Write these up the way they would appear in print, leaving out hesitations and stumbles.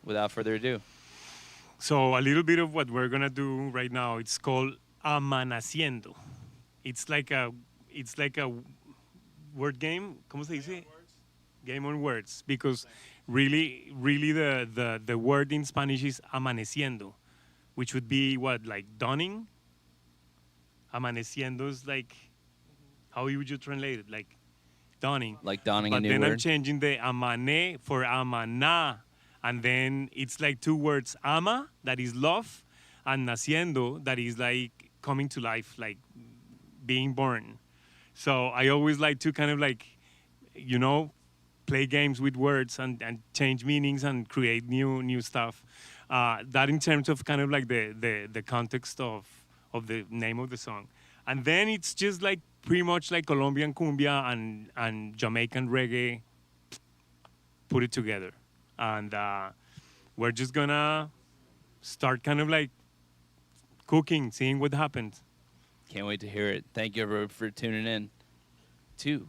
without further ado. So a little bit of what we're gonna do right now. It's called amaneciendo. It's like a word game. ¿Cómo se dice? Game on words. Because really the word in Spanish is amaneciendo, which would be what, like dawning. Amaneciendo is like, how would you translate it? Like dawning. Like dawning a But new then word. I'm changing the amane for amana. And then it's like two words, ama, that is love, and naciendo, that is like coming to life, like being born. So I always like to kind of like, play games with words and change meanings and create new stuff. That in terms of kind of like the context of the name of the song. And then it's just like pretty much like Colombian cumbia and Jamaican reggae put it together. And we're just gonna start kind of like cooking, seeing what happens. Can't wait to hear it. Thank you, everyone, for tuning in to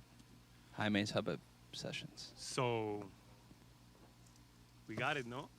Jaime's Hubbub sessions. So we got it, no?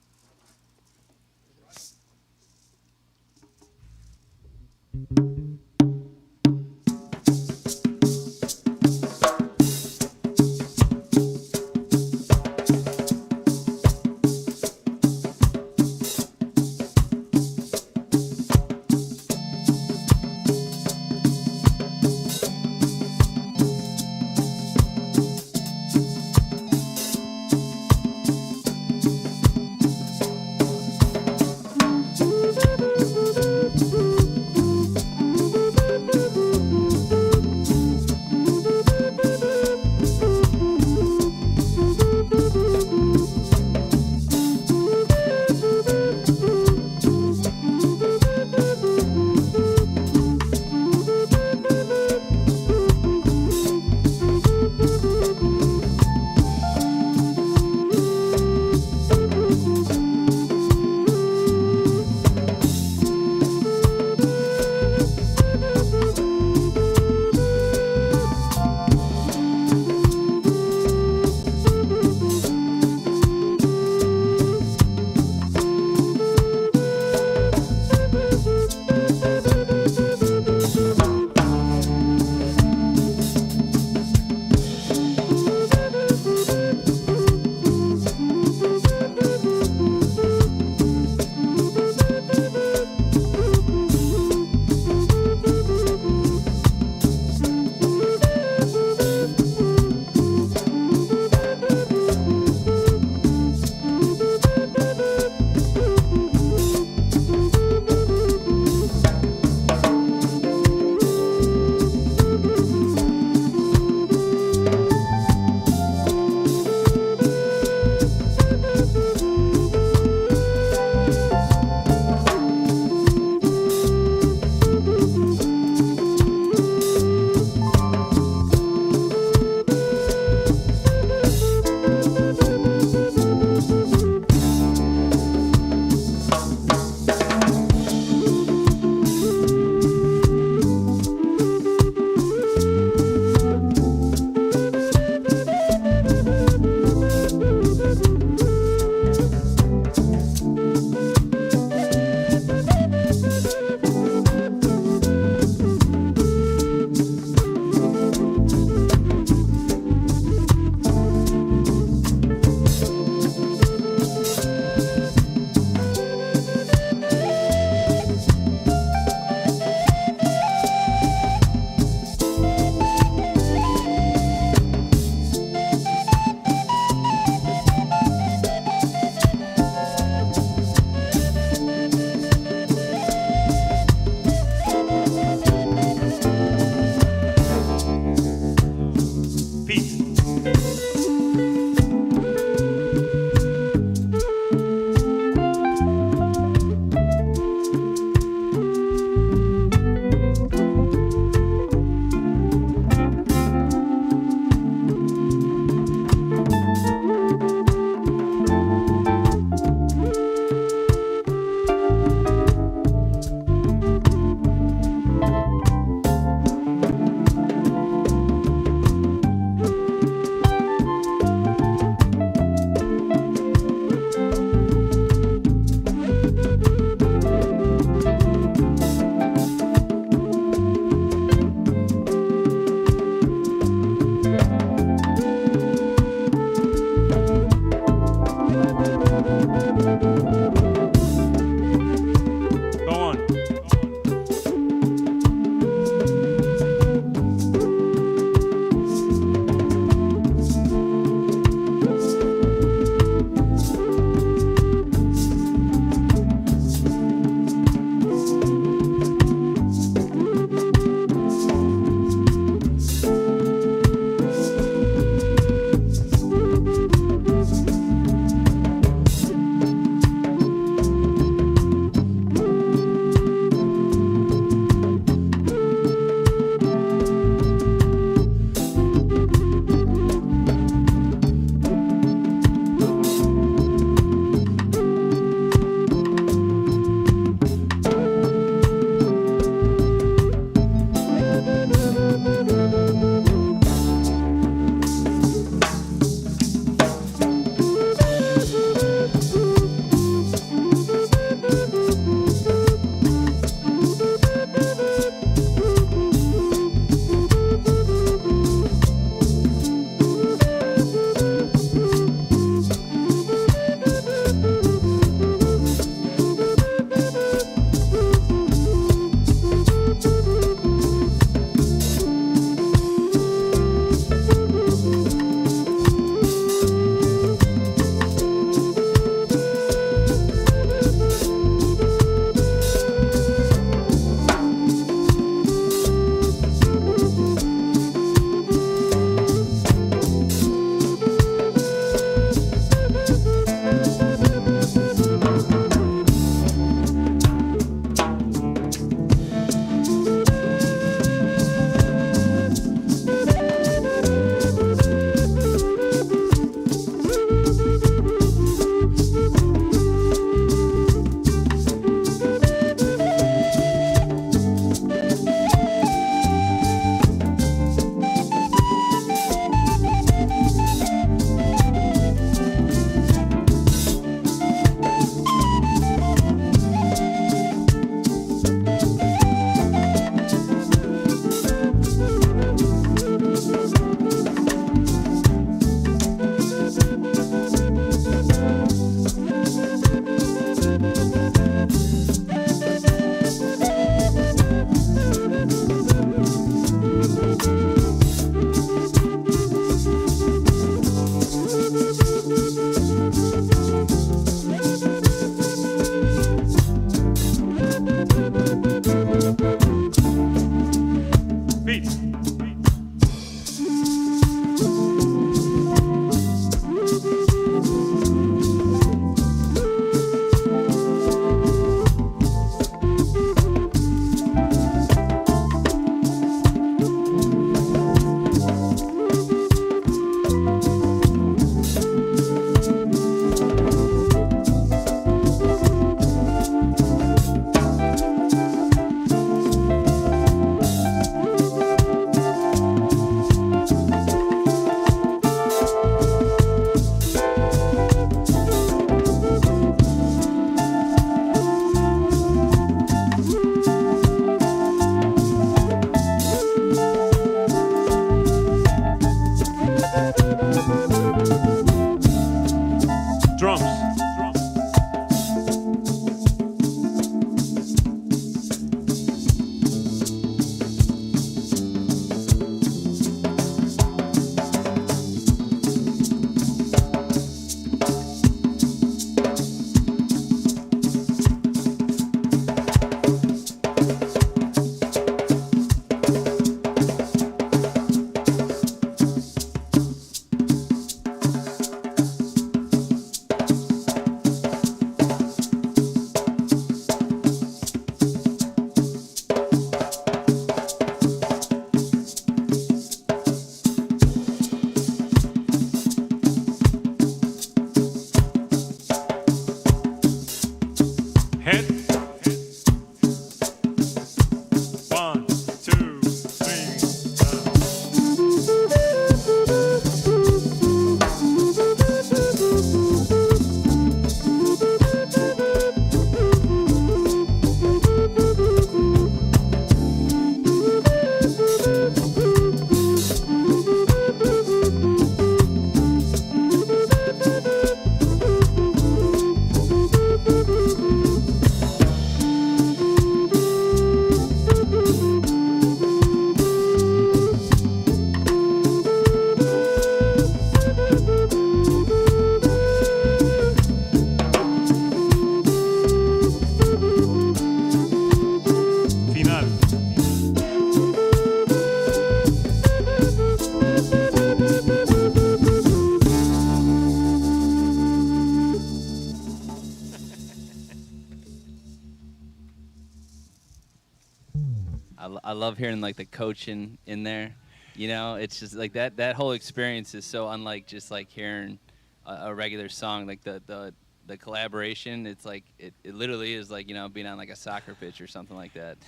I love hearing like the coaching in there. You know, it's just like that whole experience is so unlike just like hearing a regular song. Like the collaboration, it's like it literally is like, you know, being on like a soccer pitch or something like that.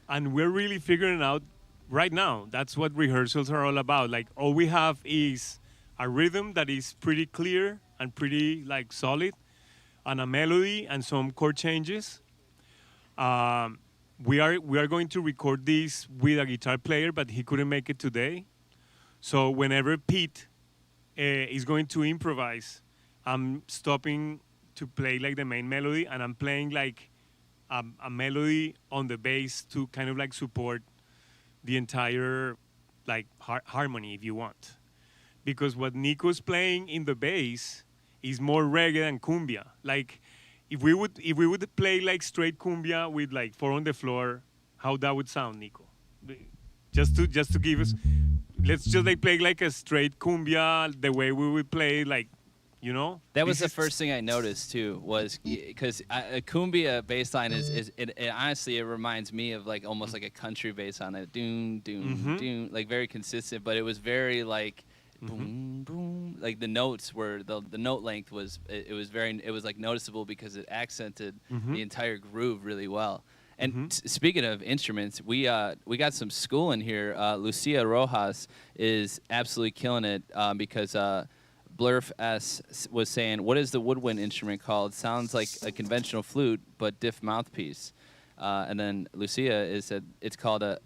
And we're really figuring out right now. That's what rehearsals are all about. Like all we have is a rhythm that is pretty clear and pretty like solid, and a melody and some chord changes. We are going to record this with a guitar player, but he couldn't make it today. So whenever Pete is going to improvise, I'm stopping to play like the main melody, and I'm playing like a melody on the bass to kind of like support the entire like harmony, if you want. Because what Nico's playing in the bass is more reggae than cumbia. Like if we would play like straight cumbia with like four on the floor, how that would sound, Nico? Just to give us, let's just like play like a straight cumbia the way we would play, like, you know. That was the first thing I noticed too, was because a cumbia bass line is honestly it reminds me of like almost like a country bass on it, doom doom doom, like very consistent, but it was very like boom boom, like the notes were the note length was it was like noticeable because it accented the entire groove really well. And speaking of instruments, we got some school in here. Lucia Rojas is absolutely killing it because Blurf S was saying, "What is the woodwind instrument called? Sounds like a conventional flute, but diff mouthpiece." And then Lucia said it's called a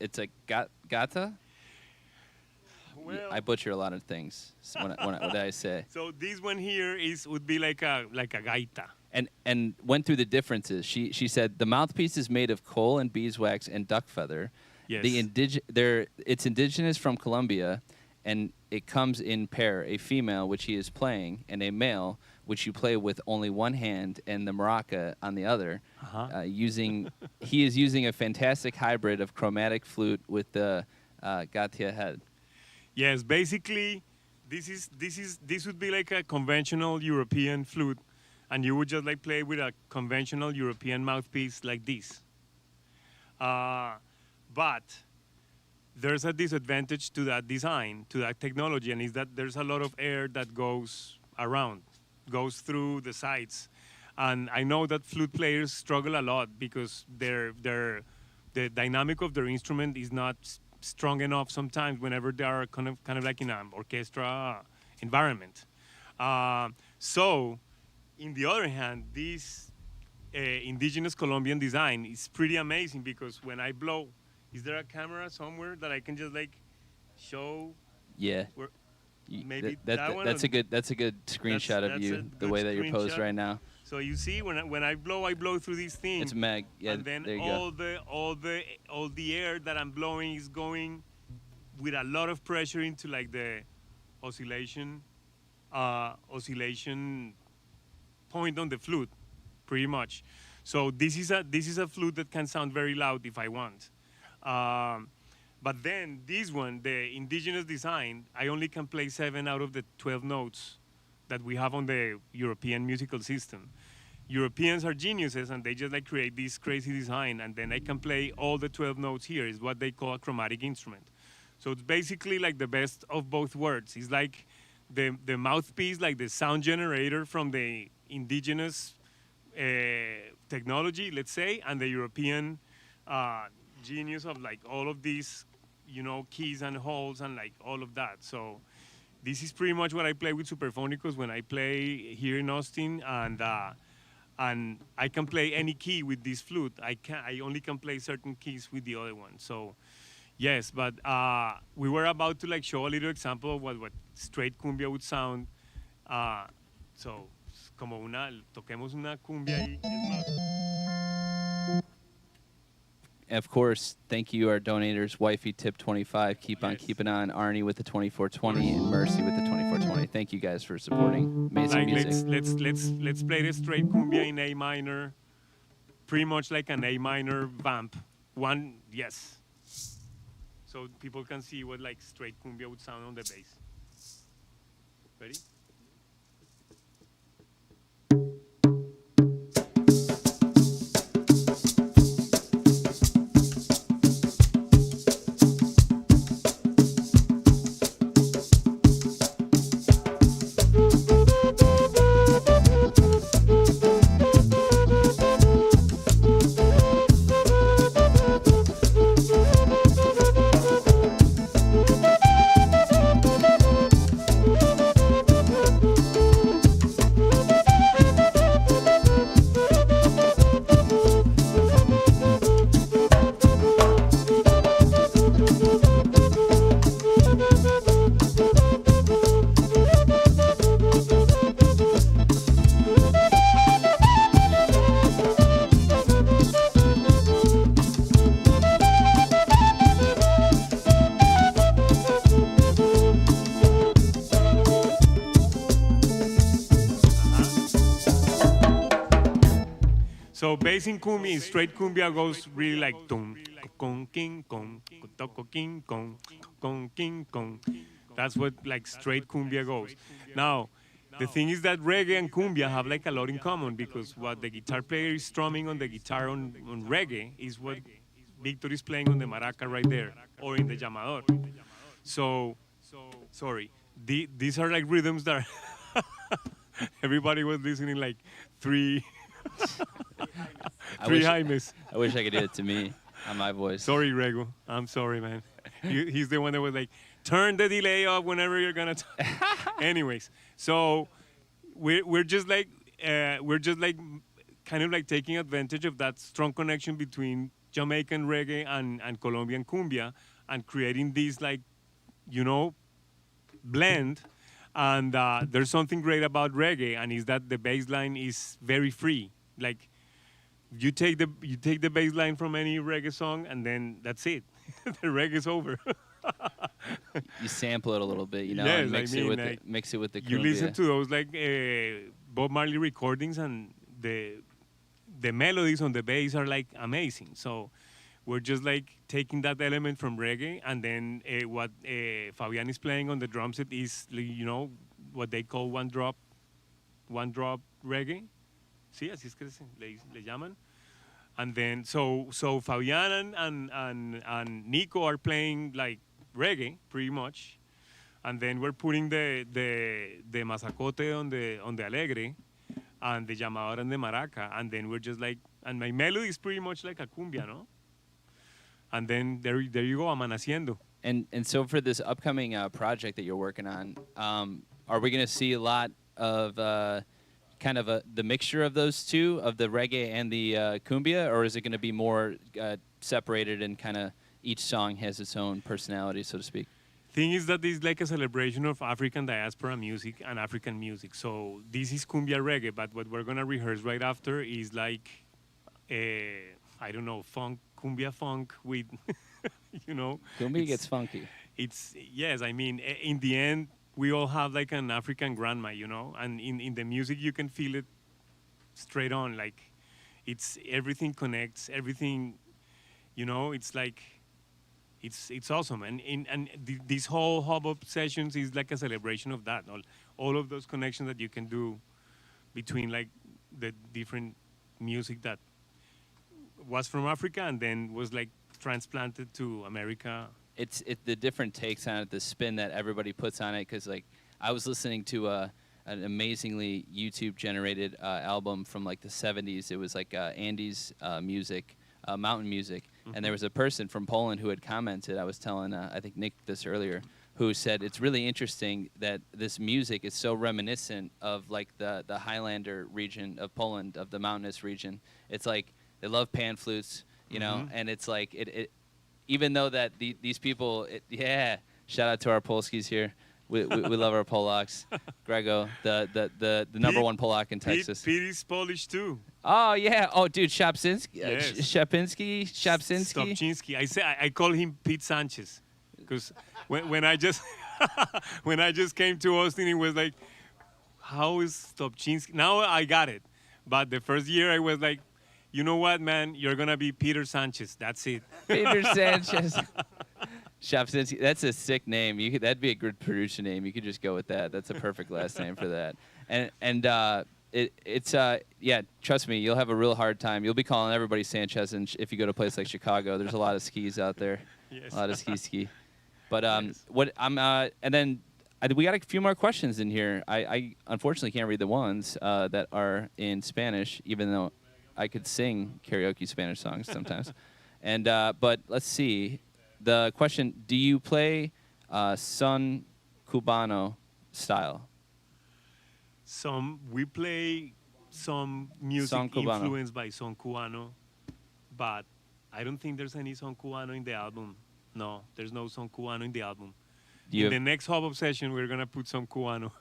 gata. Well, I butcher a lot of things. So what did I say? So this one here would be like a gaita. And went through the differences. She said the mouthpiece is made of coal and beeswax and duck feather. Yes. It's indigenous from Colombia, and it comes in pair: a female, which he is playing, and a male, which you play with only one hand and the maraca on the other. He is using a fantastic hybrid of chromatic flute with the gatia head. Yes, basically, this would be like a conventional European flute. And you would just like play with a conventional European mouthpiece like this. But there's a disadvantage to that design, to that technology, and is that there's a lot of air that goes around, goes through the sides. And I know that flute players struggle a lot because the dynamic of their instrument is not strong enough sometimes whenever they are kind of like in an orchestra environment. So, in the other hand, this indigenous Colombian design is pretty amazing because when I blow, is there a camera somewhere that I can just like show? Yeah. Maybe that's a good screenshot of you, the way that you're posed right now. So you see, when I blow through these things. It's Meg. Yeah, and then there you all the air that I'm blowing is going with a lot of pressure into like the oscillation point on the flute, pretty much. So this is a flute that can sound very loud if I want. But then this one, the indigenous design, I only can play 7 out of the 12 notes that we have on the European musical system. Europeans are geniuses and they just like create this crazy design, and then I can play all the 12 notes here. Is what they call a chromatic instrument. So it's basically like the best of both worlds. It's like the mouthpiece, like the sound generator from the indigenous technology, let's say, and the European genius of like all of these, you know, keys and holes and like all of that. So this is pretty much what I play with Superfónicos when I play here in Austin, and I can play any key with this flute. I only can play certain keys with the other one. So yes, but we were about to like show a little example of what straight cumbia would sound. So como toquemos una cumbia ahí. Of course, thank you, our donators. Wifey tip 25. Keep on keeping on. Arnie with the 2420 and Mercy with the 2420. Thank you guys for supporting amazing music. Let's play the straight cumbia in A minor, pretty much like an A minor vamp. One, yes. So people can see what like straight cumbia would sound on the bass. Ready? So bass in cumbia, straight cumbia goes really like tum, con, king, con, toco, king, con, king, con. That's what like straight cumbia goes. Now, the thing is that reggae and cumbia have like a lot in common because what the guitar player is strumming on the guitar on reggae is what Victor is playing on the maraca right there or in the llamador. So, sorry, these are like rhythms that everybody was listening like three Jaimes. I wish I could do it to me on my voice. Sorry, Rego. I'm sorry, man. He's the one that was like, turn the delay up whenever you're gonna. Anyways, so we're just like kind of like taking advantage of that strong connection between Jamaican reggae and Colombian cumbia, and creating this like, blend. And there's something great about reggae, and is that the bass line is very free. Like you take the bass line from any reggae song, and then that's it. The reggae's over. You sample it a little bit, yes, and mix it with the cumbia. You listen to those like Bob Marley recordings, and the melodies on the bass are like amazing. So we're just like taking that element from reggae, and then what Fabian is playing on the drum set is, what they call one drop reggae. Sí, así es que le llaman. And then so Fabian and Nico are playing like reggae pretty much, and then we're putting the mazacote on the alegre, and the llamador and the maraca, and then we're just like, and my melody is pretty much like a cumbia, no? And then there you go, amaneciendo. And so for this upcoming project that you're working on, are we going to see a lot of kind of the mixture of those two, of the reggae and the cumbia, or is it going to be more separated and kind of each song has its own personality, so to speak? Thing is that it's like a celebration of African diaspora music and African music. So this is cumbia reggae, but what we're going to rehearse right after is like, I don't know, cumbia funk with, Cumbia gets funky. Yes, I mean, in the end, we all have like an African grandma, and in the music you can feel it straight on. Like everything connects, everything, it's like, it's awesome. And this whole Hubbub sessions is like a celebration of that. All of those connections that you can do between like the different music that was from Africa and then was like transplanted to America. It's the different takes on it, the spin that everybody puts on it. Because like I was listening to an amazingly YouTube generated album from like the 70s. It was like Andy's music, mountain music, and there was a person from Poland who had commented. I was telling I think Nick this earlier, who said it's really interesting that this music is so reminiscent of like the Highlander region of Poland, of the mountainous region. It's like they love pan flutes, and it's like it even though that these people, shout out to our Polskis here. We love our Polacks. Grego, the number one Polak in Texas. Pete is Polish too. Oh yeah. Oh dude, Shapsinski. Yes. Shapinski. Stopczynski. I call him Pete Sanchez, because when I just when I just came to Austin, it was like, how is Stopczynski? Now I got it, but the first year I was like, you know what, man? You're going to be Peter Sanchez. That's it. Peter Sanchez. Shapsinski. That's a sick name. That'd be a good producer name. You could just go with that. That's a perfect last name for that. And trust me, you'll have a real hard time. You'll be calling everybody Sanchez, and if you go to a place like Chicago, there's a lot of skis out there. Yes. A lot of ski. But yes. and then we got a few more questions in here. I unfortunately can't read the ones that are in Spanish, even though I could sing karaoke Spanish songs sometimes. And but let's see. The question, do you play son cubano style? We play some music influenced by son cubano, but I don't think there's any son cubano in the album. No, there's no son cubano in the album. In the next Hubbub session, we're going to put some cubano.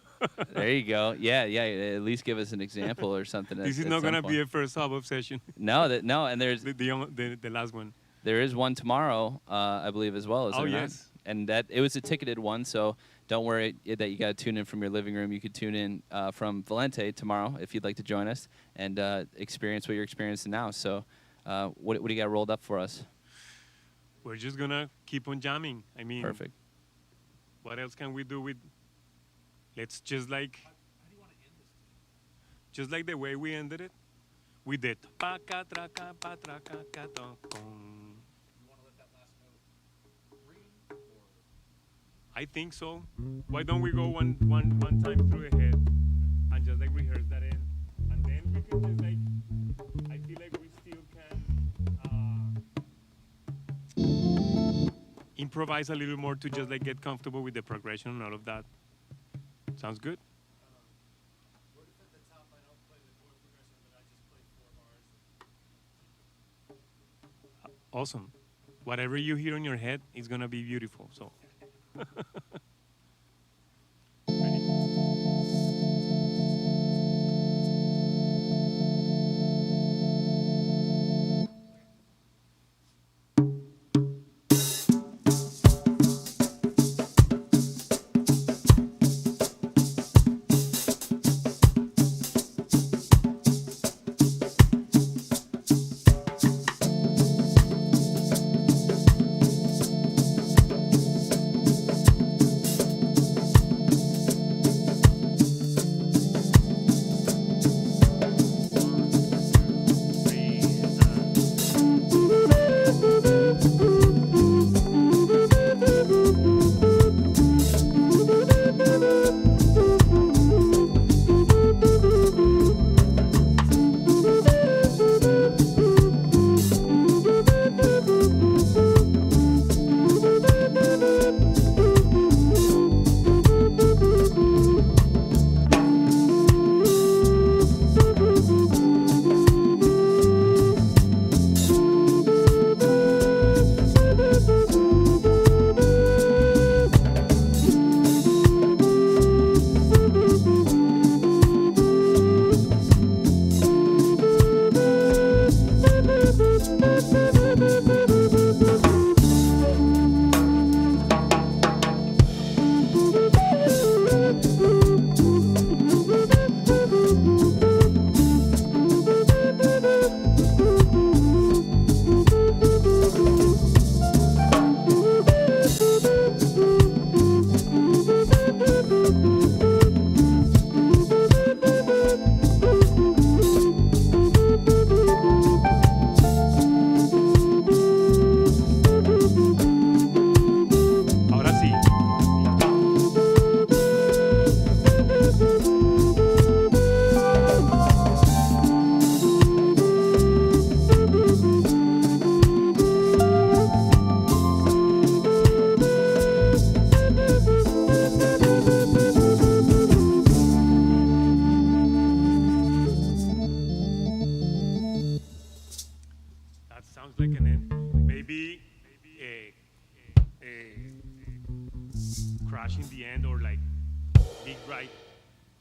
There you go. Yeah. At least give us an example or something. This is not going to be a first Hubbub session. No, and there's the last one. There is one tomorrow, I believe, as well. Is there yes. not? and that it was a ticketed one, so don't worry that you got to tune in from your living room. You could tune in from Valente tomorrow if you'd like to join us and experience what you're experiencing now. So what do you got rolled up for us? We're just going to keep on jamming. I mean, perfect. What else can we do with, let's just like, How do you want to end this? just like the way we ended it. We did. You want to let that last note ring, or I think so. Why don't we go one time through the head and just like rehearse that in, and then we can just like, I feel like we still can improvise a little more to just like get comfortable with the progression and all of that. Sounds good? what if at the top I don't play the chord progression, but I just play 4 bars? Awesome. Whatever you hear in your head is gonna be beautiful. So. crash in the end or like big right.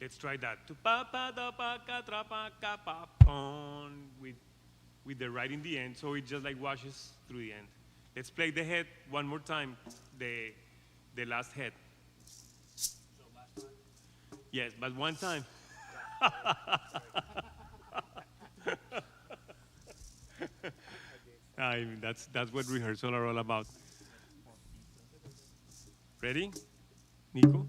Let's try that. With the right in the end, so it just like washes through the end. Let's play the head one more time, the last head. So last time? Yes, but one time. I mean, that's what rehearsal are all about. Ready, Nico?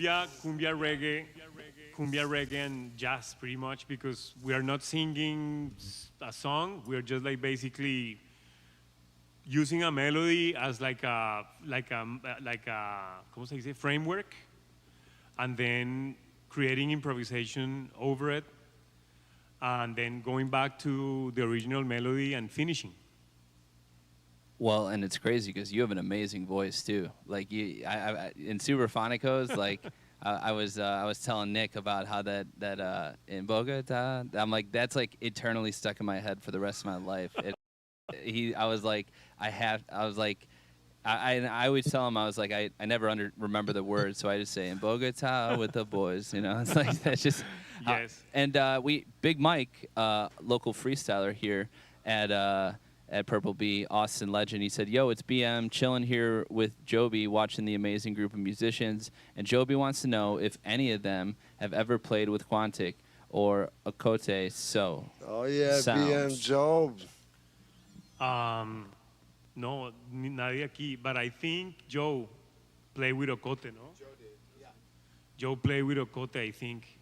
cumbia reggae and jazz pretty much, because we are not singing a song. We are just like basically using a melody as like a ¿cómo se dice? Framework, and then creating improvisation over it, and then going back to the original melody and finishing. Well, and it's crazy because you have an amazing voice too. Like in Superfónicos, like I was telling Nick about how that in Bogota, I'm like, that's like eternally stuck in my head for the rest of my life. I was like, I always tell him, I was like, I never remember the words, so I just say in Bogota with the boys, you know. It's like that's just yes. And Big Mike, local freestyler here at Purple Bee, Austin legend. He said, "Yo, it's BM chilling here with Joby, watching the amazing group of musicians. And Joby wants to know if any of them have ever played with Quantic or Okote. So, Oh yeah, sounds. BM Job. No, nadie aquí. But I think Joe played with Okote, no? Joe did. Yeah. Joe played with Okote, I think.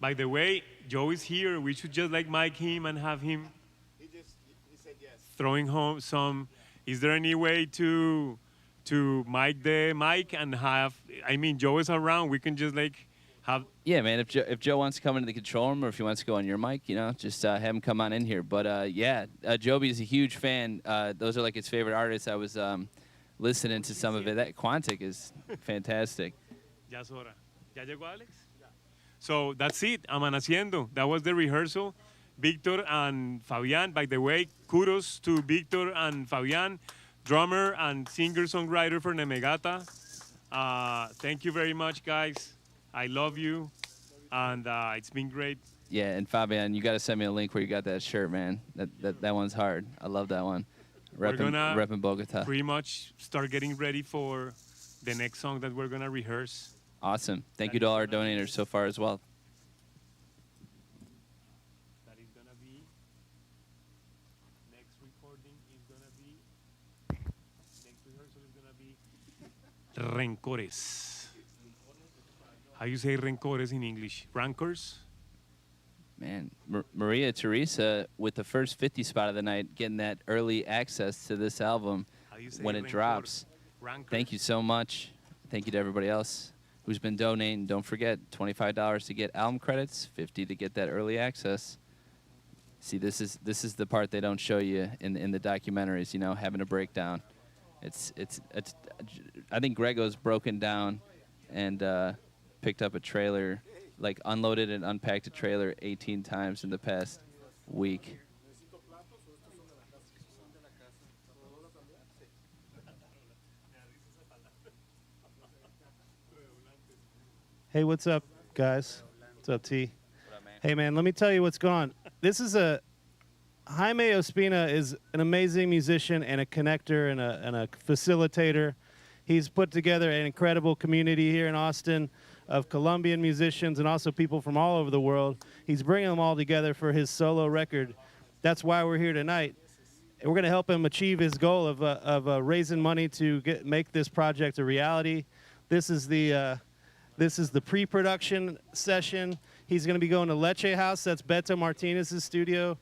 By the way, Joe is here. We should just like mic him and have him He said yes. throwing home some. Is there any way to mic the mic and have? I mean, Joe is around. We can just like have. Yeah, man. If Joe wants to come into the control room, or if he wants to go on your mic, you know, just have him come on in here. But yeah, Joby is a huge fan. Those are like his favorite artists. I was listening to some of it. That Quantic is fantastic. Ya es hora. ¿Ya llegó Alex? So that's it. Amaneciendo. That was the rehearsal. Victor and Fabian. By the way, kudos to Victor and Fabian, drummer and singer-songwriter for Nemegata. Thank you very much, guys. I love you, and it's been great. Yeah, and Fabian, you got to send me a link where you got that shirt, man. That one's hard. I love that one. We're gonna repping Bogota. pretty much start getting ready for the next song that we're gonna rehearse. Awesome. Thank you to all our donators so far as well. That is gonna be next recording is gonna be next rehearsal is gonna be Rencores. How you say rencores in English? Rancors? Man, Maria Teresa with the first 50 spot of the night, getting that early access to this album How you say when it rencor? drops. Rancors. Thank you so much. Thank you to everybody else who's been donating. Don't forget, $25 to get album credits, $50 to get that early access. See, this is the part they don't show you in the documentaries, you know, having a breakdown. It's I think Grego's broken down and picked up a trailer, like unloaded and unpacked a trailer 18 times in the past week. Hey, what's up, guys? What's up, T? Hey, man, let me tell you what's going on. This is Jaime Ospina is an amazing musician and a connector and a facilitator. He's put together an incredible community here in Austin of Colombian musicians and also people from all over the world. He's bringing them all together for his solo record. That's why we're here tonight. And we're going to help him achieve his goal of raising money to make this project a reality. This is the pre-production session. He's going to be going to Leche House. That's Beto Martinez's studio.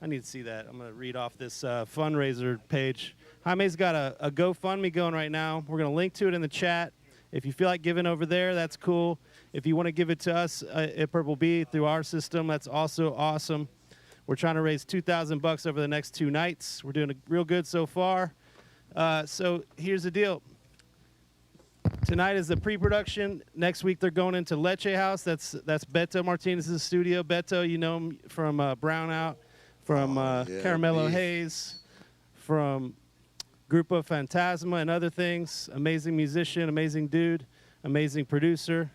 I need to see that. I'm going to read off this fundraiser page. Jaime's got a GoFundMe going right now. We're going to link to it in the chat. If you feel like giving over there, that's cool. If you want to give it to us at Purple Bee through our system, that's also awesome. We're trying to raise $2,000 over the next 2 nights. We're doing real good so far. So here's the deal. Tonight is the pre-production. Next week they're going into Leche House. That's Beto Martinez's studio. Beto, you know him from Brownout, from Caramelo Haze, from Grupo Fantasma and other things. Amazing musician, amazing dude, amazing producer.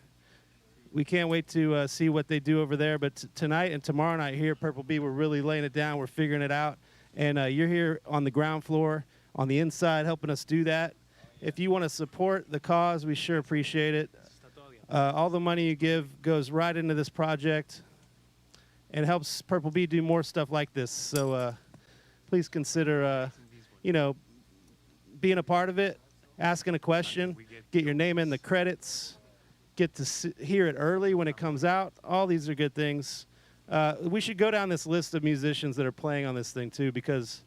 We can't wait to see what they do over there. But tonight and tomorrow night here at Purple Bee, we're really laying it down. We're figuring it out. And you're here on the ground floor, on the inside, helping us do that. If you want to support the cause, we sure appreciate it. All the money you give goes right into this project and helps Purple Bee do more stuff like this. So please consider, you know, being a part of it, asking a question, get your name in the credits, get to hear it early when it comes out. All these are good things. We should go down this list of musicians that are playing on this thing too, because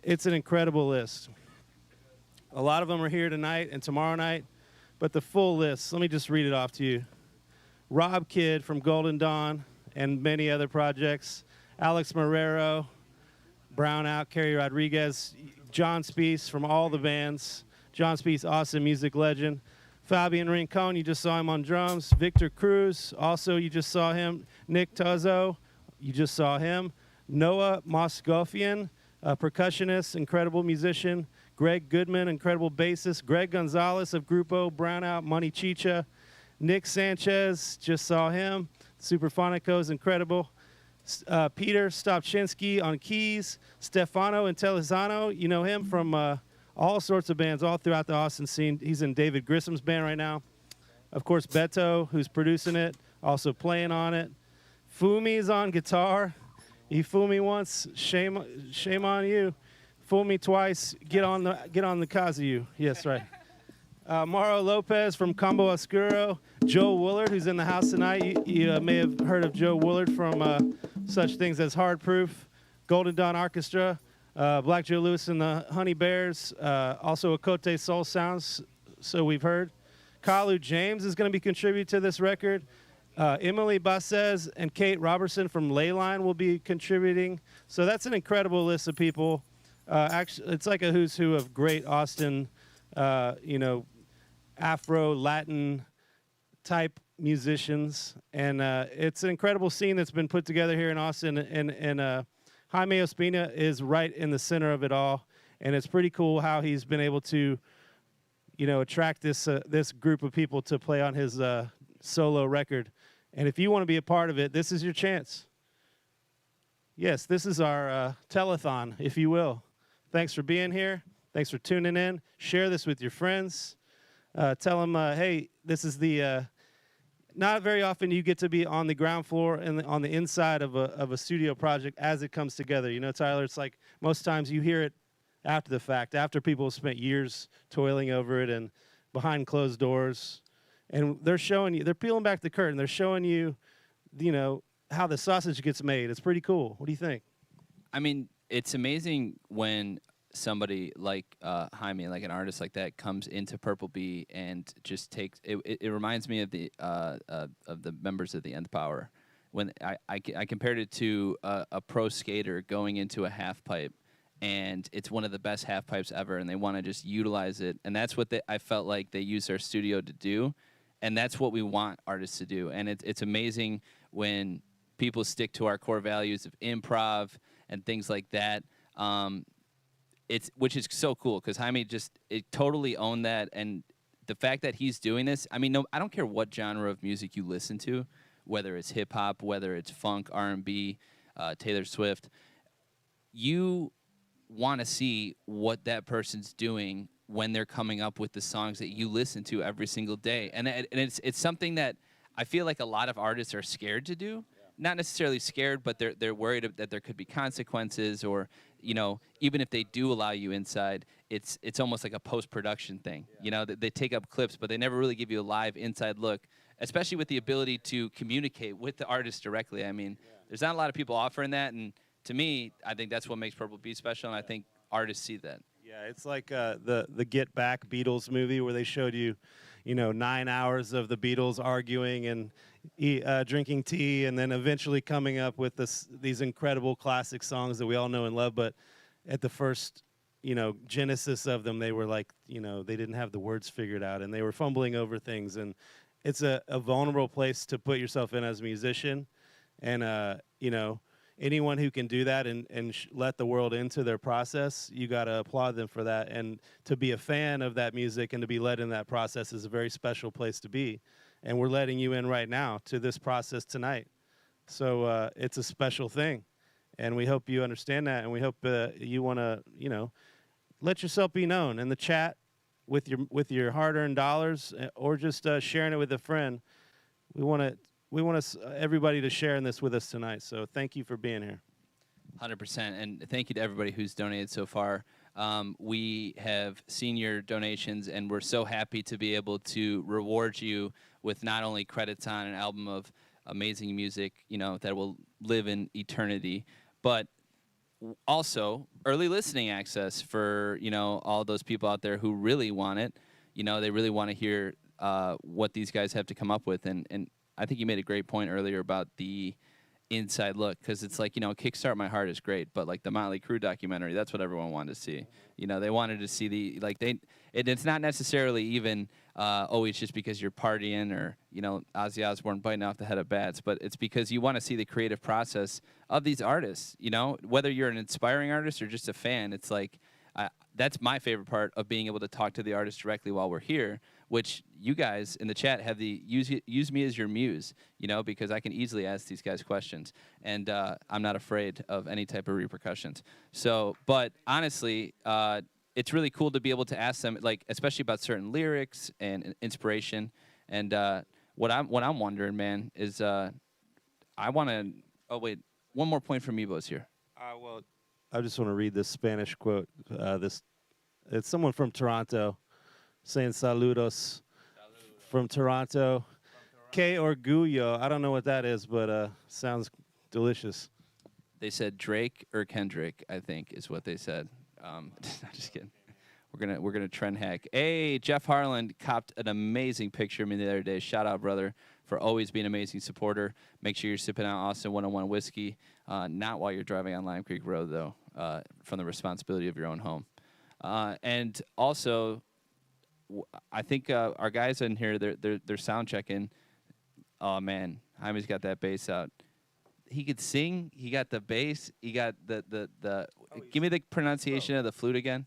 it's an incredible list. A lot of them are here tonight and tomorrow night, but the full list, let me just read it off to you. Rob Kidd from Golden Dawn and many other projects. Alex Marrero, Brownout, Kerry Rodriguez, John Speece from all the bands. John Speece, awesome music legend. Fabian Rincon, you just saw him on drums. Victor Cruz, also you just saw him. Nick Tuzzo, you just saw him. Noah Moscofian, a percussionist, incredible musician. Greg Goodman, incredible bassist. Greg Gonzalez of Grupo Brownout, Money Chicha. Nick Sanchez, just saw him. Superfónicos, incredible. Peter Stopchinski on keys. Stefano Intelizano, you know him from all sorts of bands all throughout the Austin scene. He's in David Grissom's band right now. Of course, Beto, who's producing it, also playing on it. Fumi's on guitar. You fool me once, shame on you. Fool me twice, get on the Kazayoux. Yes, right. Mauro Lopez from Combo Oscuro. Joe Woolard, who's in the house tonight. You may have heard of Joe Woolard from such things as Hard Proof, Golden Dawn Arkestra, Black Joe Lewis and the Honey Bears, also Okote Soul Sounds, so we've heard. Kalu James is going to be contributing to this record. Emily Bassez and Kate Robertson from Ley Line will be contributing. So that's an incredible list of people. Actually, it's like a who's who of great Austin, Afro, Latin type musicians. And it's an incredible scene that's been put together here in Austin. And Jaime Ospina is right in the center of it all. And it's pretty cool how he's been able to, attract this group of people to play on his solo record. And if you want to be a part of it, this is your chance. Yes, this is our telethon, if you will. Thanks for being here. Thanks for tuning in. Share this with your friends. Tell them, hey, this is the... not very often you get to be on the ground floor and on the inside of a studio project as it comes together. Tyler, it's like most times you hear it after the fact, after people have spent years toiling over it and behind closed doors. And they're showing you, they're peeling back the curtain. They're showing you, how the sausage gets made. It's pretty cool. What do you think? I mean, it's amazing when somebody like Jaime, like an artist like that, comes into Purple Bee and just takes it. It reminds me of the members of the Nth Power. When I compared it to a pro skater going into a half pipe, and it's one of the best half pipes ever, and they want to just utilize it, and that's what I felt like they used our studio to do, and that's what we want artists to do. And it's amazing when people stick to our core values of improv and things like that. Which is so cool because Jaime totally owned that, and the fact that he's doing this. I mean, I don't care what genre of music you listen to, whether it's hip hop, whether it's funk, R&B, Taylor Swift. You want to see what that person's doing when they're coming up with the songs that you listen to every single day, and it's something that I feel like a lot of artists are scared to do. Not necessarily scared, but they're worried that there could be consequences, or even if they do allow you inside, it's almost like a post-production thing. They take up clips, but they never really give you a live inside look, especially with the ability to communicate with the artist directly. I mean, there's not a lot of people offering that, and to me, I think that's what makes Purple Bee special, and I think artists see that. Yeah, it's like the Get Back Beatles movie where they showed you, 9 hours of the Beatles arguing and drinking tea, and then eventually coming up with these incredible classic songs that we all know and love. But at the first, genesis of them, they were like, they didn't have the words figured out, and they were fumbling over things. And it's a vulnerable place to put yourself in as a musician. And, anyone who can do that and let the world into their process, you got to applaud them for that. And to be a fan of that music and to be led in that process is a very special place to be. And we're letting you in right now to this process tonight. So it's a special thing. And we hope you understand that. And we hope you want to, let yourself be known in the chat with your hard-earned dollars, or just sharing it with a friend. We want everybody to share in this with us tonight. So thank you for being here. 100%. And thank you to everybody who's donated so far. We have seen your donations, and we're so happy to be able to reward you with not only credits on an album of amazing music, you know, that will live in eternity, but also early listening access for, you know, all those people out there who really want it. You know, they really want to hear what these guys have to come up with. And I think you made a great point earlier about the inside look, because it's like, you know, Kickstart My Heart is great, but like the Motley Crue documentary, that's what everyone wanted to see. You know, they wanted to see the, like, it's not necessarily even always just because you're partying or, you know, Ozzy Osbourne biting off the head of bats, but it's because you want to see the creative process of these artists. You know, whether you're an inspiring artist or just a fan, it's like, that's my favorite part of being able to talk to the artist directly while we're here, which you guys in the chat have the use me as your muse, you know, because I can easily ask these guys questions, and I'm not afraid of any type of repercussions. So, but honestly, it's really cool to be able to ask them, like, especially about certain lyrics and inspiration. And what I'm wondering, man, is I want to. Oh wait, one more point from Mebo's here. Well, I just want to read this Spanish quote. It's someone from Toronto saying saludos from Toronto. Que orgullo. I don't know what that is, but sounds delicious. They said Drake or Kendrick, I think, is what they said. I'm just kidding. We're gonna trend hack. Hey, Jeff Harland copped an amazing picture of me the other day. Shout out, brother, for always being an amazing supporter. Make sure you're sipping out Austin 101 whiskey, not while you're driving on Lime Creek Road, though, from the responsibility of your own home. And also, I think our guys in here, they're sound checking. Oh man, Jaime's got that bass out. He could sing. He got the bass. He got the. Give me the pronunciation of the flute again.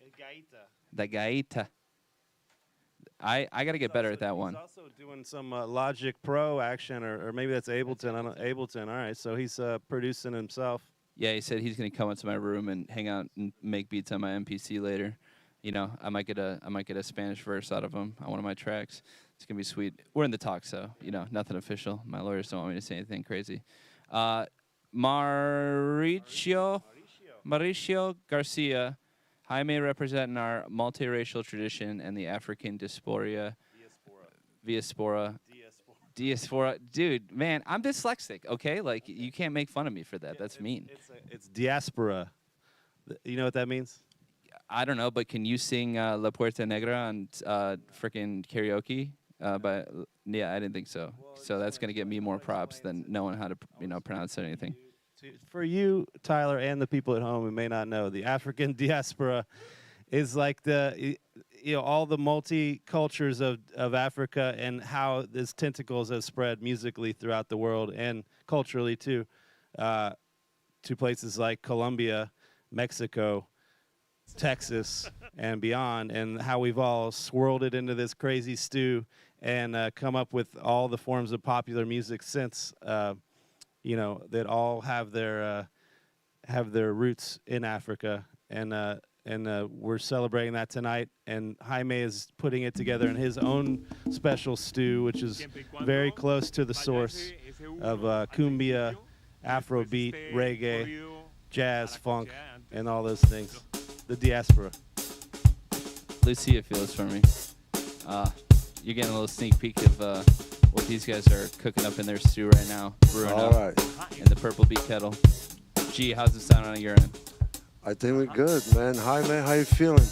The gaita. I got to get better at that one. He's also doing some Logic Pro action, or maybe that's Ableton. I don't Ableton. All right, so he's producing himself. Yeah, he said he's gonna come into my room and hang out and make beats on my MPC later. You know, I might get a Spanish verse out of him on one of my tracks. It's gonna be sweet. We're in the talks, so you know, nothing official. My lawyers don't want me to say anything crazy. Mauricio Garcia, Jaime representing our multiracial tradition and the African diaspora. Dude, man, I'm dyslexic, okay? Like, you can't make fun of me for that. That's mean. It's diaspora. You know what that means? I don't know, but can you sing La Puerta Negra on freaking karaoke? Yeah, I didn't think so. So that's going to get me more props than knowing how to, you know, pronounce anything. For you, Tyler, and the people at home who may not know, the African diaspora is like the, you know, all the multi-cultures of Africa and how its tentacles have spread musically throughout the world and culturally too, to places like Colombia, Mexico, Texas, and beyond, and how we've all swirled it into this crazy stew and come up with all the forms of popular music since, you know, that all have their roots in Africa, and we're celebrating that tonight. And Jaime is putting it together in his own special stew, which is very close to the source of cumbia, Afrobeat, reggae, jazz, funk, and all those things. The diaspora. Lucia feels for me. You're getting a little sneak peek of what these guys are cooking up in their stew right now, brewing up in the purple beet kettle. Gee, how's it sound on your end? I think we're good, man. Hi, man. How you feeling?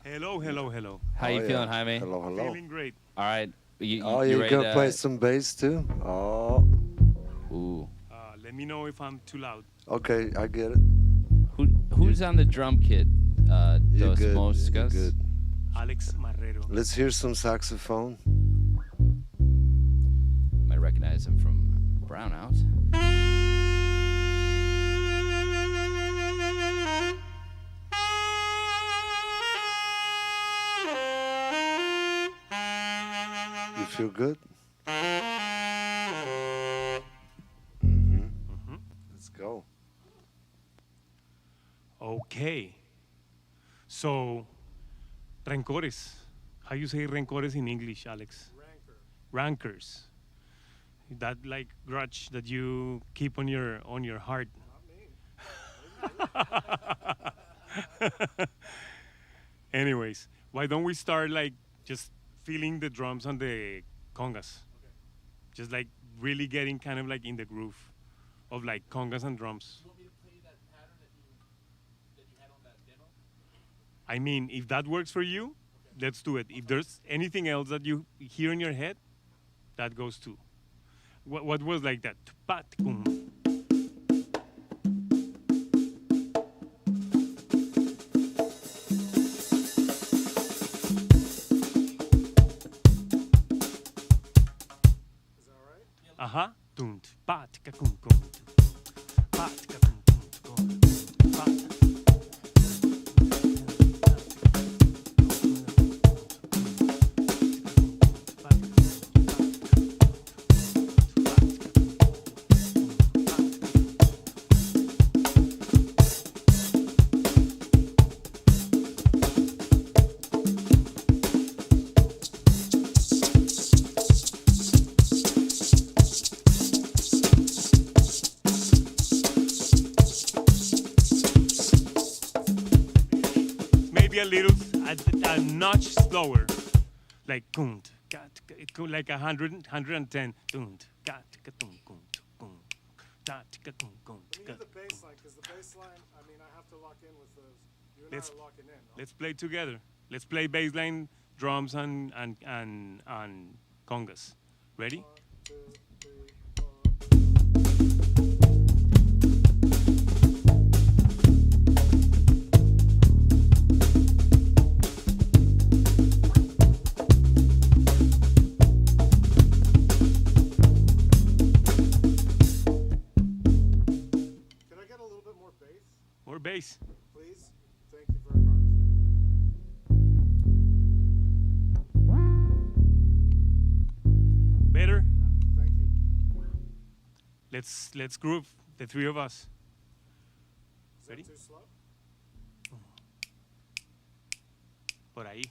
Hello. How you feeling, Jaime? Hello. Feeling great. All right. You gonna play some bass too? Oh. Ooh. Let me know if I'm too loud. Okay, I get it. Who's on the drum kit? You're Dos good. Moscas? You're good. Alex Marrero. Let's hear some saxophone. Might recognize him from Brownout. You feel good? Let's go. Okay. So, rencores. How you say rencores in English, Alex? Rancors. That like grudge that you keep on your heart. Anyways, why don't we start like just feeling the drums on the congas. Just like really getting kind of like in the groove of like congas and drums. You want me to play that pattern that you had on that demo? I mean, if that works for you, let's do it. If there's anything else that you hear in your head, that goes too. What was like that? Aha. A notch slower, like like 110. Let me get the bass line, because the bass line, I mean, I have to lock in with those. You and I are locking in. No? Let's play together. Let's play bass line, drums, and congas. Ready? 1, 2, 3, 4. More bass. Please. Thank you very much. Better? Yeah, thank you. Let's groove, the three of us. Is Ready? that too slow? Por ahí.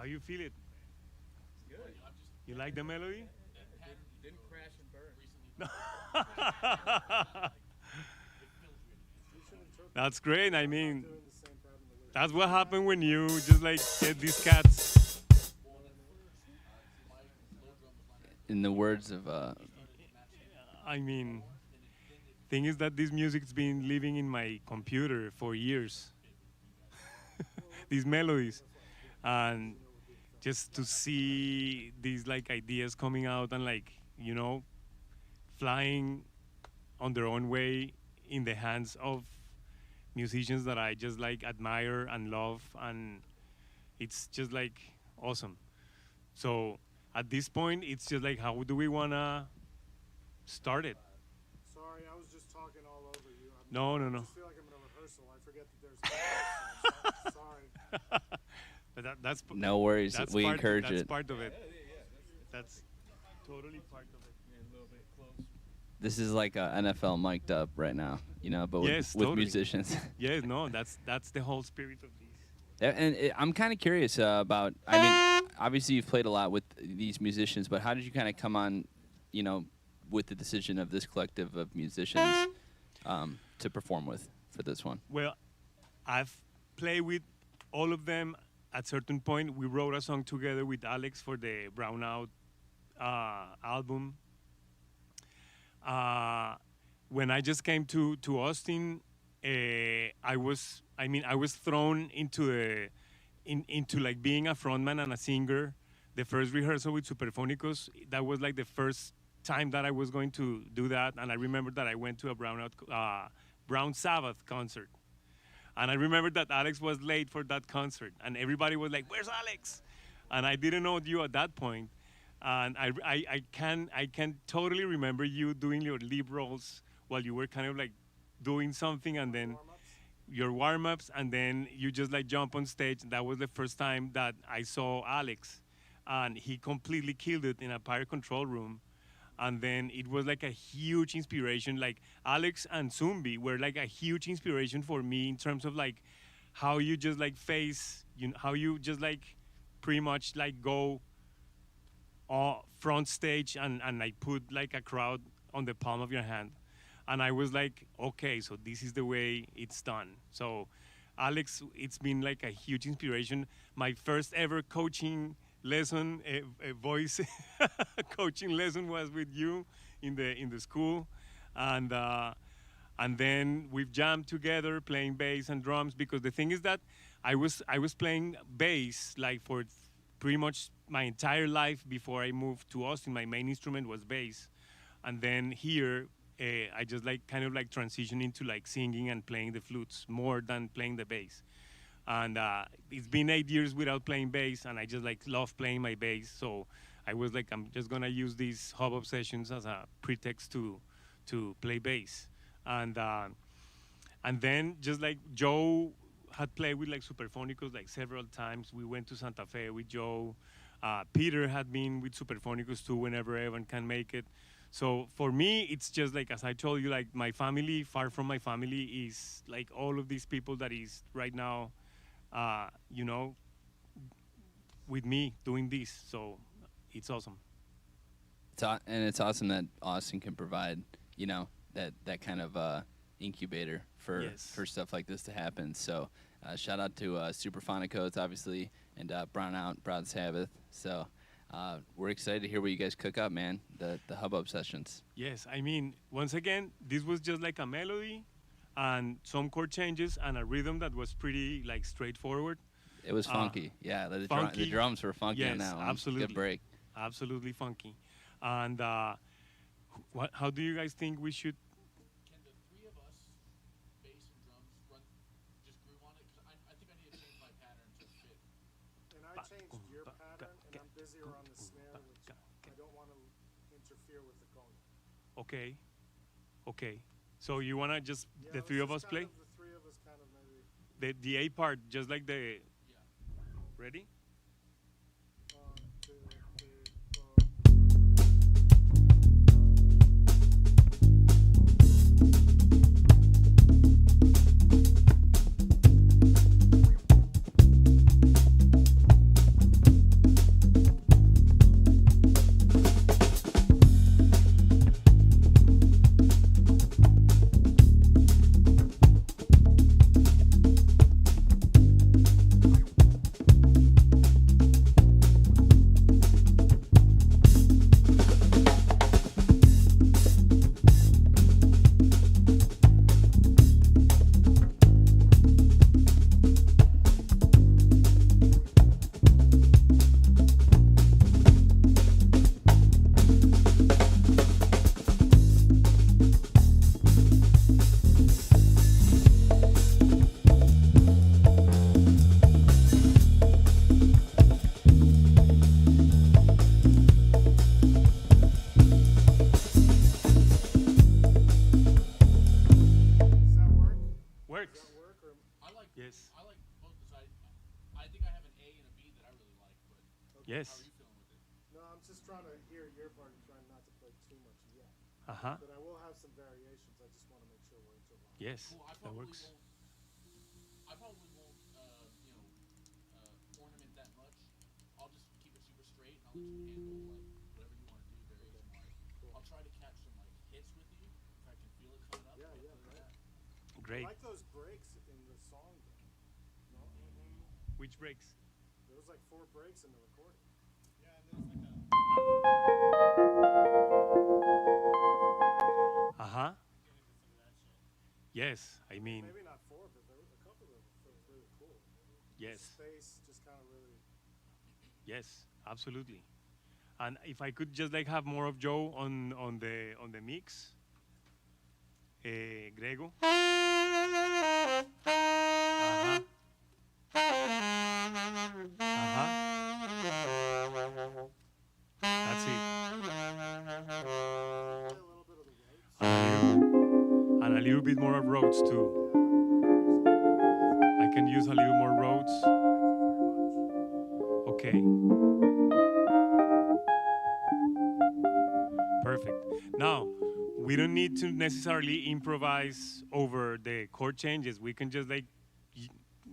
you feel it? You like the melody? Didn't crash and burn recently. That's great. I mean, that's what happened when you just like get these cats. In the words of I mean, thing is that this music's been living in my computer for years. These melodies, and just to see these like ideas coming out and like flying on their own way in the hands of musicians that I just like admire and love, and it's just like awesome. So at this point, it's just like, how do we wanna start it? Sorry, I was just talking all over you. No. I just feel like I'm in a rehearsal. I forget that there's sorry. But that's no worries. that's We part, encourage that's it. part of it. That's totally part of it. This is like a NFL mic'd up right now, but with, Yes, with totally. musicians. Yes, no, that's the whole spirit of this. And I'm kind of curious about. I mean, obviously you've played a lot with these musicians, but how did you kind of come on, with the decision of this collective of musicians to perform with for this one? Well, I've played with all of them. At certain point, we wrote a song together with Alex for the Brownout album. When I just came to Austin, I was thrown into into like being a frontman and a singer. The first rehearsal with Superfónicos, that was like the first time that I was going to do that, and I remember that I went to a Brown Sabbath concert. And I remember that Alex was late for that concert, and everybody was like, "Where's Alex?" And I didn't know you at that point. And I can totally remember you doing your lip rolls while you were kind of like doing something, and then your warm-ups, and then you just like jump on stage. That was the first time that I saw Alex, and he completely killed it in a pirate control room. And then it was like a huge inspiration. Like Alex and Zumbi were like a huge inspiration for me in terms of like how you just like face, how you just like pretty much like go front stage and like put like a crowd on the palm of your hand. And I was like, okay, so this is the way it's done. So Alex, it's been like a huge inspiration. My first ever coaching lesson, a voice coaching lesson was with you in the school, and then we've jammed together playing bass and drums, because the thing is that I was playing bass like for pretty much my entire life before I moved to Austin. My main instrument was bass, and then here I just like kind of like transitioned into like singing and playing the flutes more than playing the bass. And it's been 8 years without playing bass, and I just like love playing my bass. So I was like, I'm just gonna use these Hubbub sessions as a pretext to play bass. And then just like Joe had played with like Superfónicos like several times. We went to Santa Fe with Joe. Peter had been with Superfónicos too whenever Evan can make it. So for me, it's just like, as I told you, like my family, far from my family, is like all of these people that is right now, with me doing this. So it's awesome. And it's awesome that Austin can provide, that kind of incubator for stuff like this to happen. So shout out to Superfónicos, obviously, and Brownout, Broad Sabbath. So we're excited to hear what you guys cook up, man, the Hubbub sessions. Yes, I mean, once again, this was just like a melody and some chord changes and a rhythm that was pretty like straightforward. It was funky. Yeah, the drums were funky on that one. Absolutely. Good break. Absolutely funky. And how do you guys think we should? Can the three of us, bass and drums, just groove on it? Because I think I need to change my pattern to fit. And I changed your pattern, and I'm busier on the snare, which I don't want to interfere with the going. Okay. So you wanna just the three of us play? The three of us kind of maybe. The A part, just like the. Ready? Yes. How are you feeling with it? No, I'm just trying to hear your part and trying not to play too much yet. Uh-huh. But I will have some variations. I just want to make sure we're into line. Yes, Cool. I that probably works. won't. I probably won't. Ornament that much. I'll just keep it super straight, and I'll let you handle like whatever you want to do variation wise. Cool. I'll try to catch some like hits with you if I can feel it coming up. Yeah, I'll yeah, play right. that. Great. I like those breaks in the song, though. No? Which breaks? There was like 4 breaks in the recording. Yeah, and there's like a. Uh-huh. Yes, I mean, Maybe not 4, but there were a couple of them felt really cool. yes, Space just kind of really. yes, absolutely. And if I could just like have more of Joe on the mix, Grego. Uh-huh. Uh-huh. That's it. Play a little bit of the ropes. And a little bit more of Rhodes too. I can use a little more Rhodes. Okay. Perfect. Now, we don't need to necessarily improvise over the chord changes. We can just like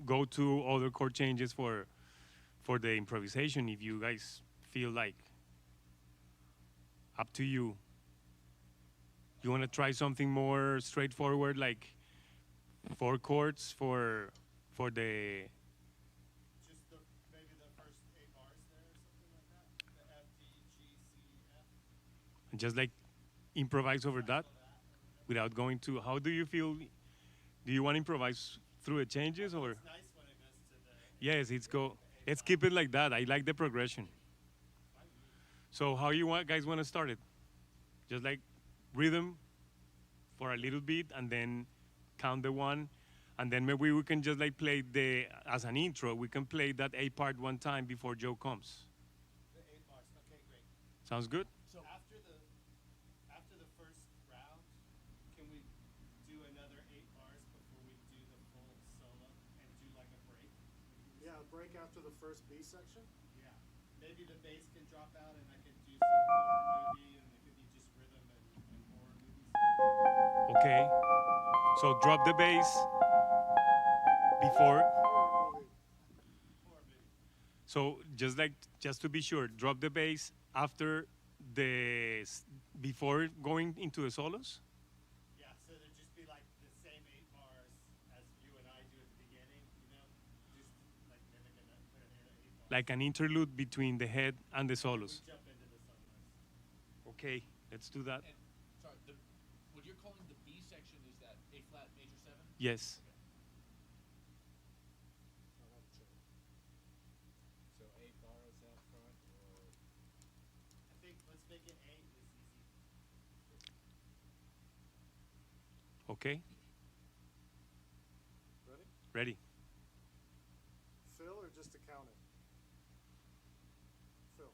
go to other chord changes for the improvisation if you guys feel like. Up to you. You want to try something more straightforward, like 4 chords for the Just maybe the first 8 bars there or something like that. The F, D, G, C, F. and just like improvise over that without going to. How do you feel? Do you want to improvise through the changes or? It's nice when it goes to the. Yes, let's keep it like that. I like the progression. So how you guys want to start it? Just like rhythm for a little bit and then count the 1, and then maybe we can just like play as an intro, we can play that A part 1 time before Joe comes. The 8 bars. Okay, great. Sounds good? So after the first round, can we do another 8 bars before we do the full solo and do like a break? Yeah, a break after the first B section. Yeah, maybe the bass can drop out and I can do some horror movie and it could be just rhythm and horror movies. Okay. So drop the bass before. Horror movie. Horror movie. So just to be sure, drop the bass after before going into the solos? Yeah, so there'd just be like the same 8 bars as you and I do at the beginning, you know? Just like mimicking that, put it in at 8 bars. Like an interlude between the head and the solos. We jump into the solos. Okay, let's do that. And sorry, what you're calling the B section is that A flat major 7? Yes. So 8 bars out front, or I think let's make it 8 is easy. Okay, Ready? ready. Fill or just to count it? Fill.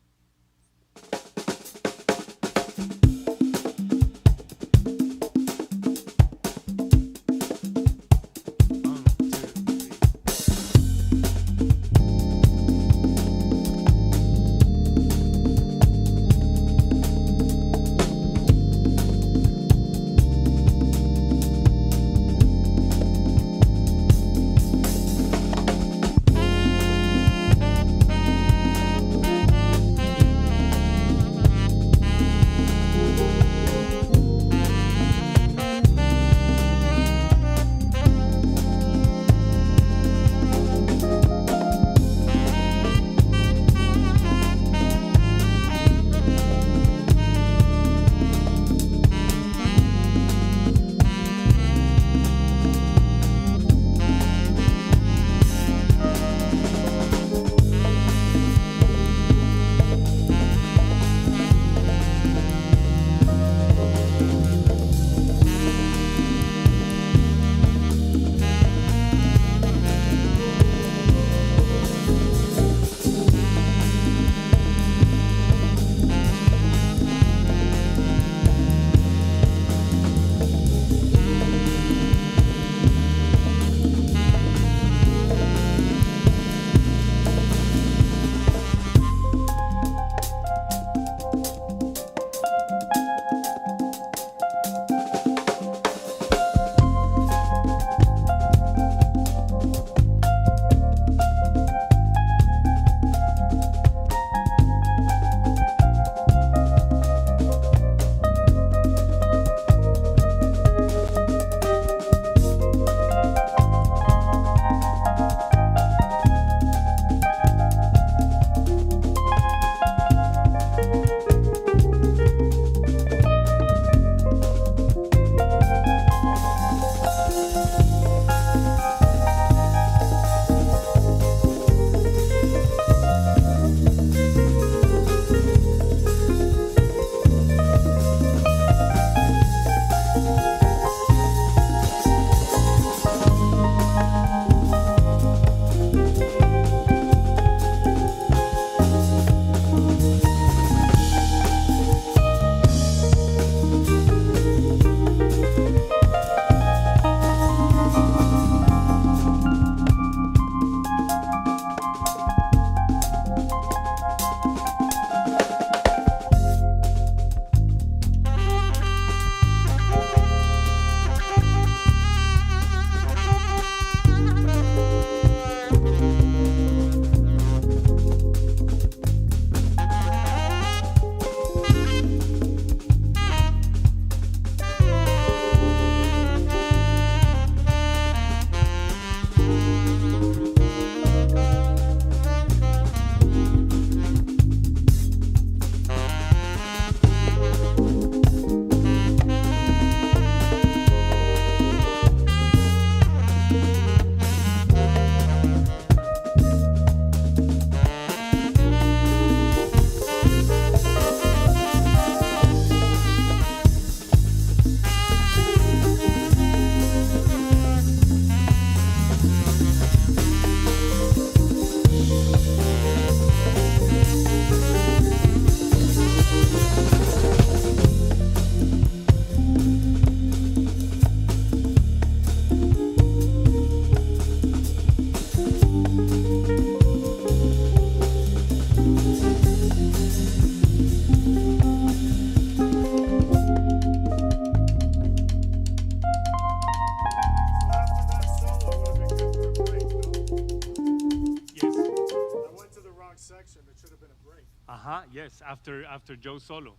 Yes, after Joe solo.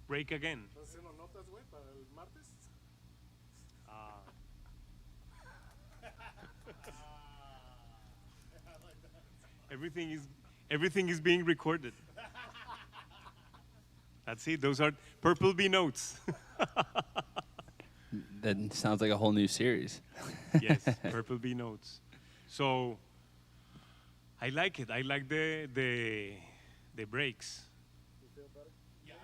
Break again. ¿Estás haciendo notas, güey, para el martes? Everything is being recorded. That's it. Those are Purple B notes. That sounds like a whole new series. Yes, Purple B notes. So I like it. I like the breaks. You feel better? Yeah,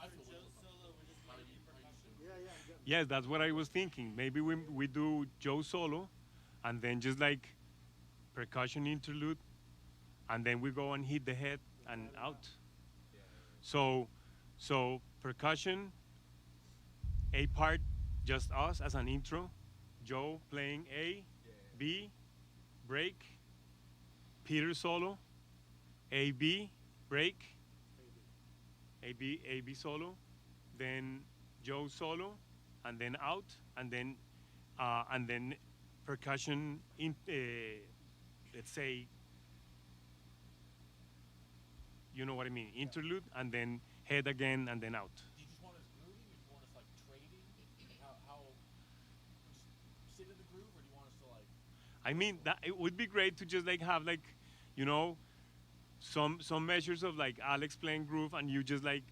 I feel Joe solo, we're just gonna do percussion. Yeah, I'm getting Yes, that's what I was thinking. Maybe we do Joe solo, and then just like percussion interlude, and then we go and hit the head and out. So percussion, A part, just us as an intro, Joe playing A, B, break, Peter solo, A, B, break, A, B solo, then Joe solo, and then out, and then percussion in, let's say, you know what I mean, interlude, and then head again, and then out. Do you just want us grooving? Or do you want us like trading? How just sit in the groove, or do you want us to like? I mean, that it would be great to just like have like, you know, some measures of like Alex playing groove and you just like,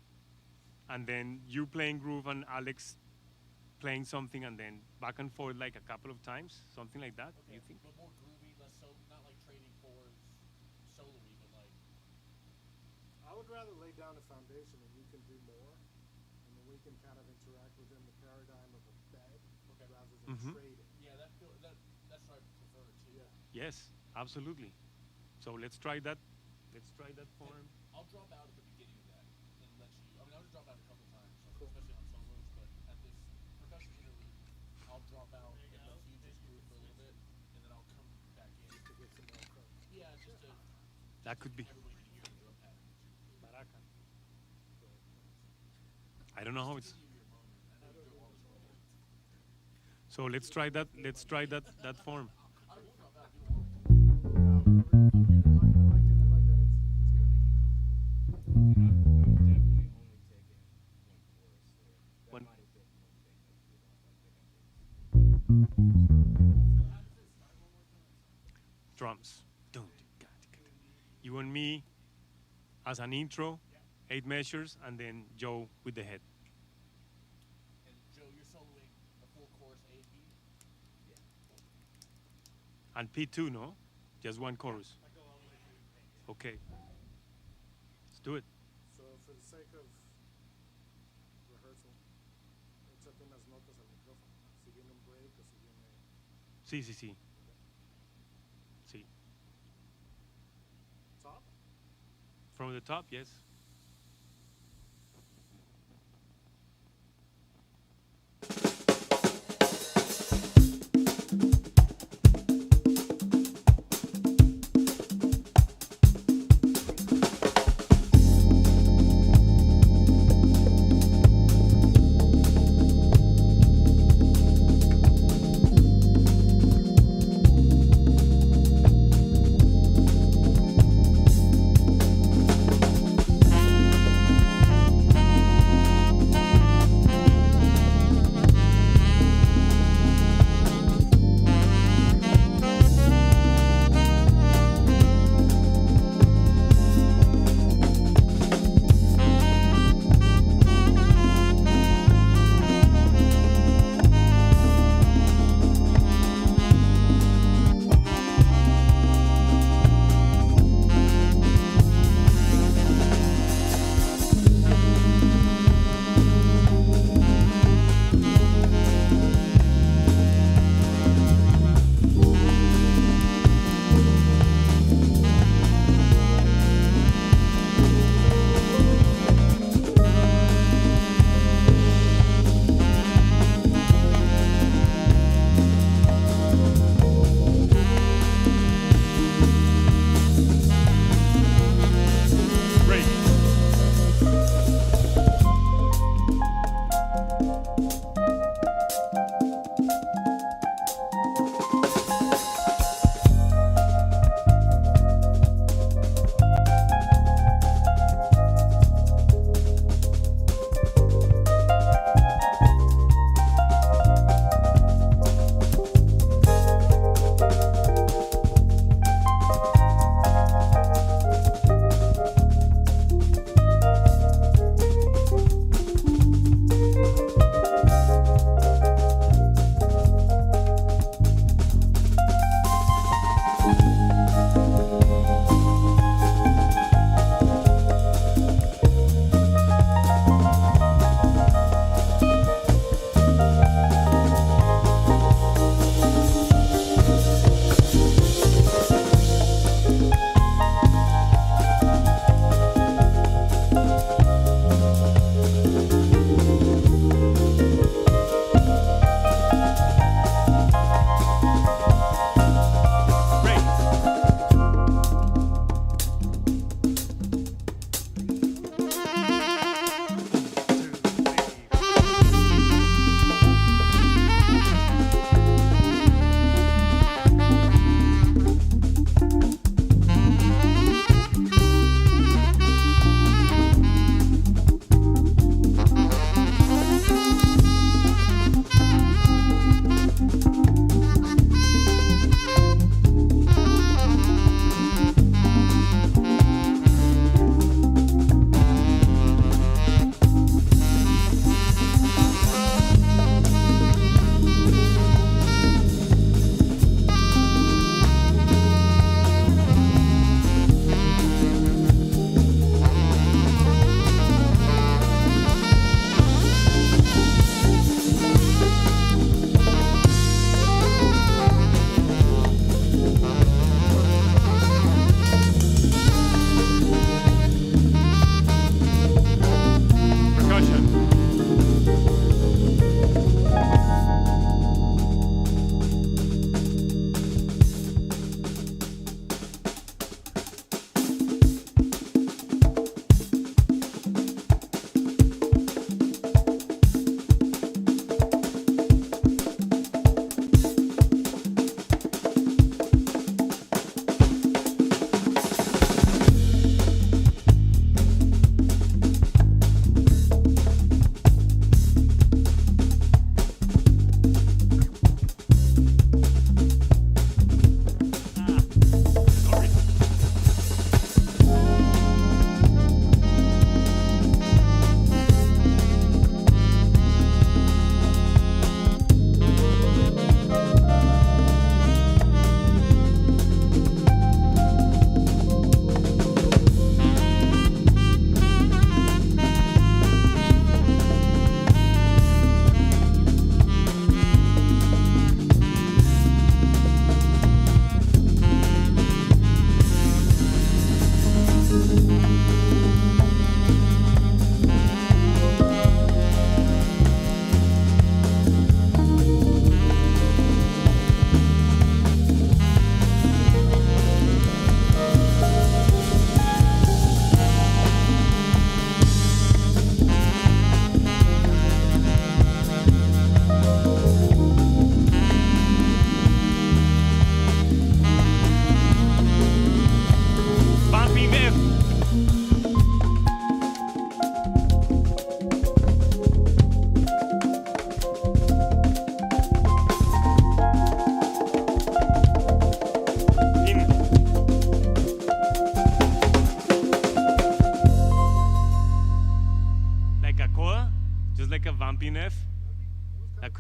and then you playing groove and Alex playing something and then back and forth like a couple of times, something like that. Okay, You think? but more groovy, less so, not like trading chords, solo-y, but like. I would rather lay down a foundation and you can do more, and then we can kind of interact within the paradigm of a bed, rather than trading. Yeah, that's what I prefer too. Yeah. Yes, absolutely. So let's try that. Let's try that form. I'll drop out at the beginning of that and let you. I mean, I'll just drop out a couple times, especially on solos. But at this percussion interlude, I'll drop out and let you just groove for a little bit, and then I'll come back in just to get some more crowd. Yeah, just to That could be. everybody can hear the drum pattern. I don't know how it's. So let's try that. Let's try that form. One. Drums. You and me as an intro, 8 measures, and then Joe with the head. And Joe, you're soloing a full chorus A and B. And P2, no? Just one chorus. Okay. Let's do it. So for the sake of rehearsal, échate unas notas al micrófono. Si viene un break o si viene. Sí. Sí. Top? From the top, yes.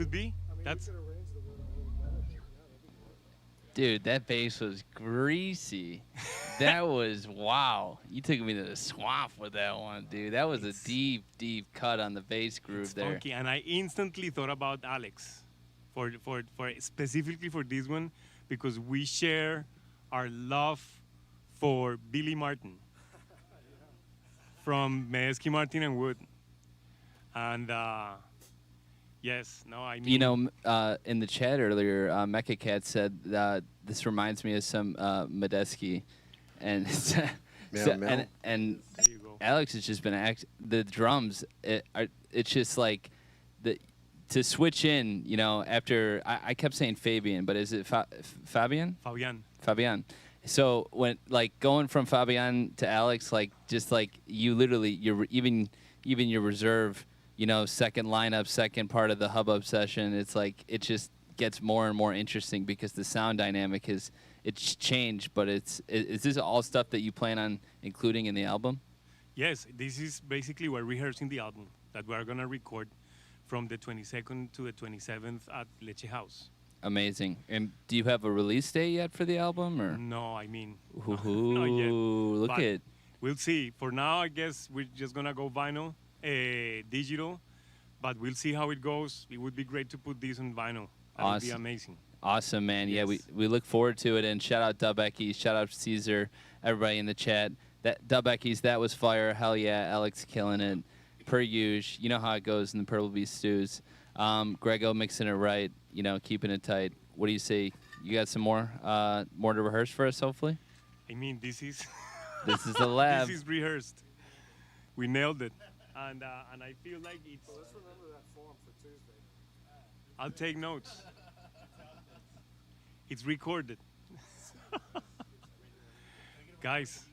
could be. I mean, That's you could arrange the rhythm a little better, but yeah, that'd be great. Dude, that bass was greasy. That was wow. You took me to the swamp with that one, dude. That was a deep, deep cut on the bass groove it's there. funky, and I instantly thought about Alex, for specifically for this one, because we share our love for Billy Martin from Medeski, Martin and Wood, and yes, no, I mean, You know, in the chat earlier, Mecca Cat said this reminds me of some Medeski, and Meow, meow. and there you go. Alex has just been the drums. It's just like to switch in. You know, after I kept saying Fabian, but is it Fabian? Fabian. So when like going from Fabian to Alex, like just like you literally even your reserve, you know, second lineup, second part of the Hubbub session, it's like it just gets more and more interesting because the sound dynamic it's changed. But is this all stuff that you plan on including in the album? Yes, this is basically we're rehearsing the album that we're gonna record from the 22nd to the 27th at Leche House. Amazing. And do you have a release date yet for the album, or? No, I mean, Ooh, not yet. look But at. we'll see. For now, I guess we're just gonna go vinyl, digital, but we'll see how it goes. It would be great to put this on vinyl. That would be Awesome. amazing. Awesome, man. Yeah, Yes. we look forward to it. And shout out Dubeckies, shout out Caesar, everybody in the chat. That Dubeckies, that was fire. Hell yeah, Alex killing it. Per usual, you know how it goes in the Purple Beast stews. Grego mixing it right, you know, keeping it tight. What do you say? You got some more to rehearse for us, hopefully? I mean, this is This is the lab. this is rehearsed. We nailed it, and I feel like it's. So let's remember that form for Tuesday. I'll take notes. It's recorded. Guys,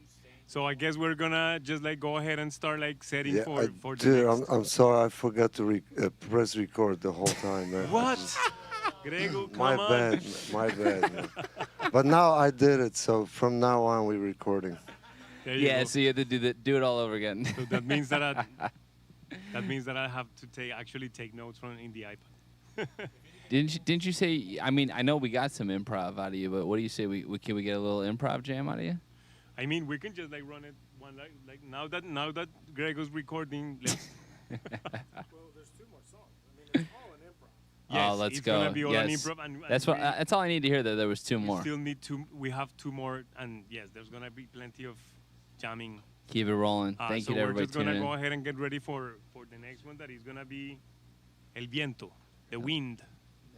so I guess we're gonna just like go ahead and start like setting Yeah, for the dude, next. I'm sorry, I forgot to press record the whole time, man. What? Grego, come My on. bad, my bad. Man. But now I did it, so from now on we're recording. There you Yeah, go. so you have to do it all over again. So that means that I have to actually take notes from in the iPad. Didn't you say? I mean, I know we got some improv out of you, but what do you say? Can we get a little improv jam out of you? I mean, we can just like run it one like now that Grego's recording. Let's, Well, there's 2 more songs. I mean, it's all an improv. yes, Oh, let's it's go. gonna be all an Yes. improv, and That's we, what. That's all I need to hear. That there was 2 we more. still need 2. We have 2 more, and yes, there's gonna be plenty of jamming. Keep it rolling. Thank so you to we're everybody just gonna tuning go in. ahead and get ready for the next one that is gonna be El Viento, the wind.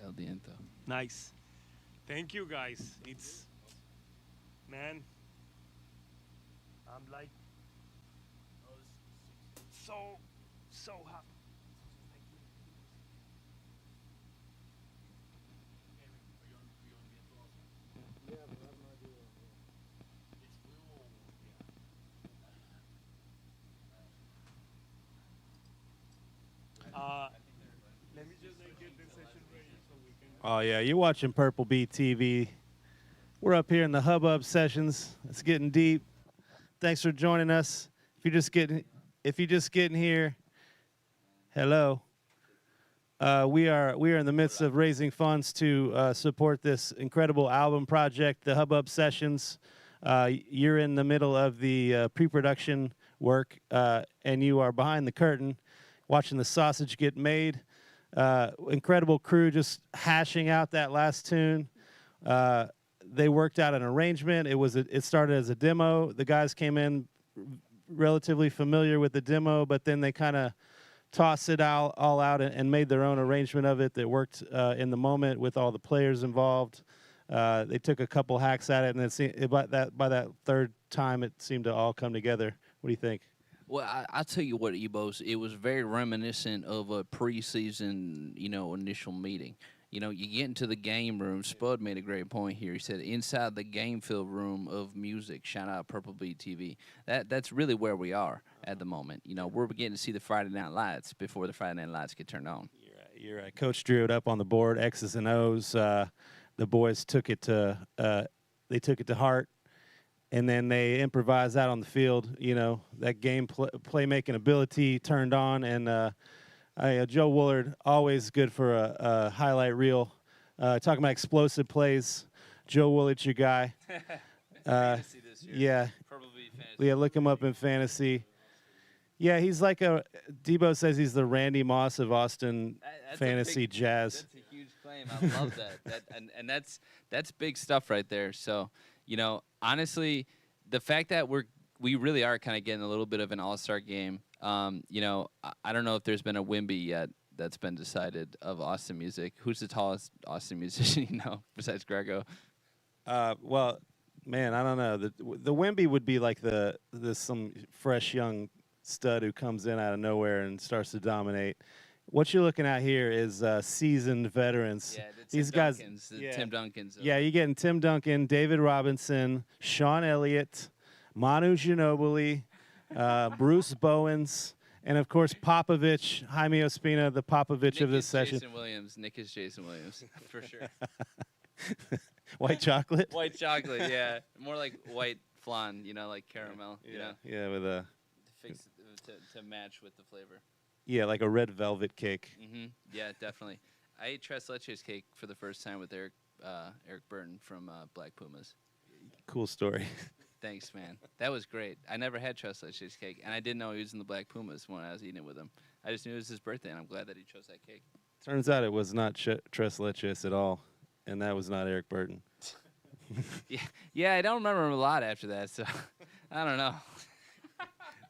El Diento. Nice. Thank you, guys. It's, man, I'm like so happy. Yeah, but I have no idea. Let me just like get this session ready so we can. Oh yeah, you're watching Purple Beat TV. We're up here in the Hubbub sessions. It's getting deep. Thanks for joining us. If you're just getting here, hello. We are in the midst of raising funds to support this incredible album project, the Hubbub Sessions. You're in the middle of the pre-production work, and you are behind the curtain, watching the sausage get made. Incredible crew just hashing out that last tune. They worked out an arrangement. It started as a demo. The guys came in relatively familiar with the demo, but then they kind of tossed it all out and made their own arrangement of it that worked in the moment with all the players involved. They took a couple hacks at it, and by that third time, it seemed to all come together. What do you think? Well, I'll tell you what, Ebos, it was very reminiscent of a preseason, initial meeting. You get into the game room. Spud made a great point here. He said, inside the game field room of music, shout out Purple Beat TV. That's really where we are at the moment. We're beginning to see the Friday Night Lights before the Friday Night Lights get turned on. You're right. Coach drew it up on the board, X's and O's. The boys took it to heart. And then they improvised out on the field. That game playmaking ability turned on, and Joe Woolard, always good for a highlight reel. Talking about explosive plays. Joe Woolard's your guy. Fantasy this year. Yeah. Probably fantasy. Yeah, look him up in fantasy. Yeah, he's like Debo says he's the Randy Moss of Austin That's fantasy a big, jazz. That's a huge claim. I love that. And that's big stuff right there. So, honestly, the fact that we really are kind of getting a little bit of an all-star game. I don't know if there's been a Wimby yet that's been decided of Austin music. Who's the tallest Austin musician you know besides Grego? Well, man, I don't know. The Wimby would be like some fresh young stud who comes in out of nowhere and starts to dominate. What you're looking at here is seasoned veterans. Yeah, These guys. Tim Duncans. Yeah, you're getting Tim Duncan, David Robinson, Sean Elliott, Manu Ginobili, Bruce Bowens, and of course Popovich, Jaime Ospina, the Popovich of this session. Nick is Jason Williams, for sure. White chocolate. White chocolate, yeah. More like white flan, like caramel. Yeah, with a. To match with the flavor. Yeah, like a red velvet cake. Mm-hmm. Yeah, definitely. I ate Tres Leches cake for the first time with Eric Burton from Black Pumas. Cool story. Thanks, man. That was great. I never had Tres Leches cake, and I didn't know he was in the Black Pumas when I was eating it with him. I just knew it was his birthday, and I'm glad that he chose that cake. Turns out it was not Tres Leches at all, and that was not Eric Burton. Yeah, I don't remember him a lot after that, so I don't know.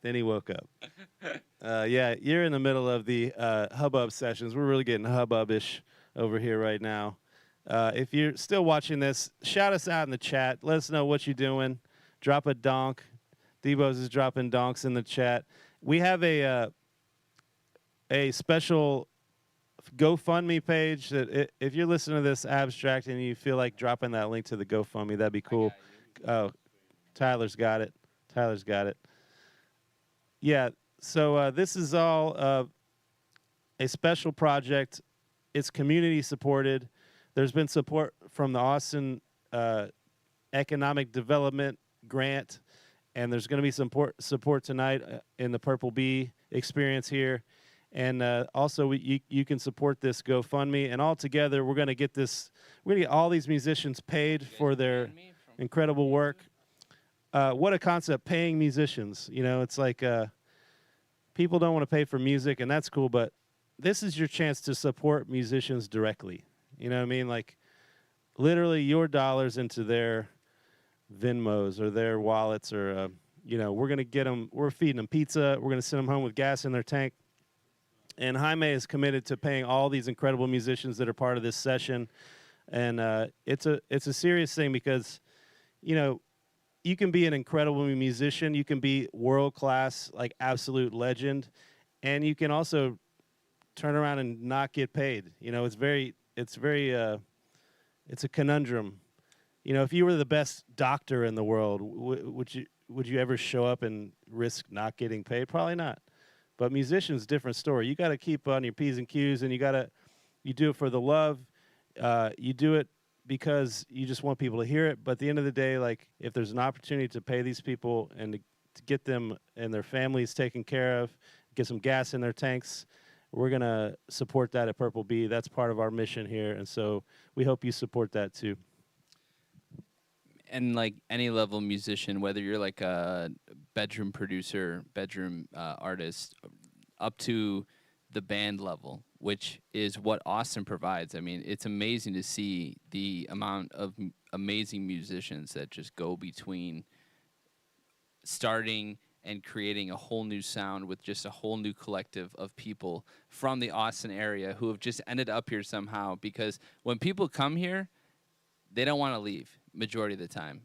Then he woke up. Yeah, you're in the middle of the Hubbub sessions. We're really getting Hubbub-ish over here right now. If you're still watching this, shout us out in the chat. Let us know what you're doing. Drop a donk. Debo's is dropping donks in the chat. We have a special GoFundMe page that if you're listening to this abstract and you feel like dropping that link to the GoFundMe, that'd be cool. Oh, Tyler's got it. Tyler's got it. Yeah, so this is all a special project. It's community supported. There's been support from the Austin Economic Development Grant, and there's going to be some support tonight in the Purple Bee experience here. And also, you can support this GoFundMe, and all together, we're going to get all these musicians paid for their incredible work. What a concept, paying musicians. It's like people don't want to pay for music, and that's cool, but this is your chance to support musicians directly. You know what I mean? Like, literally your dollars into their Venmos or their wallets or, we're going to get them, we're feeding them pizza, we're going to send them home with gas in their tank. And Jaime is committed to paying all these incredible musicians that are part of this session. And it's a serious thing because, you can be an incredible musician. You can be world-class, like absolute legend. And you can also turn around and not get paid. It's a conundrum. If you were the best doctor in the world, would you ever show up and risk not getting paid? Probably not. But musicians, different story. You got to keep on your P's and Q's, and you do it for the love. You do it because you just want people to hear it. But at the end of the day, like, if there's an opportunity to pay these people and to get them and their families taken care of, get some gas in their tanks, we're going to support that at Purple Bee. That's part of our mission here. And so we hope you support that too. And like any level musician, whether you're like a bedroom producer, bedroom artist, up to the band level, which is what Austin provides. I mean, it's amazing to see the amount of amazing musicians that just go between starting and creating a whole new sound with just a whole new collective of people from the Austin area who have just ended up here somehow. Because when people come here, they don't want to leave majority of the time,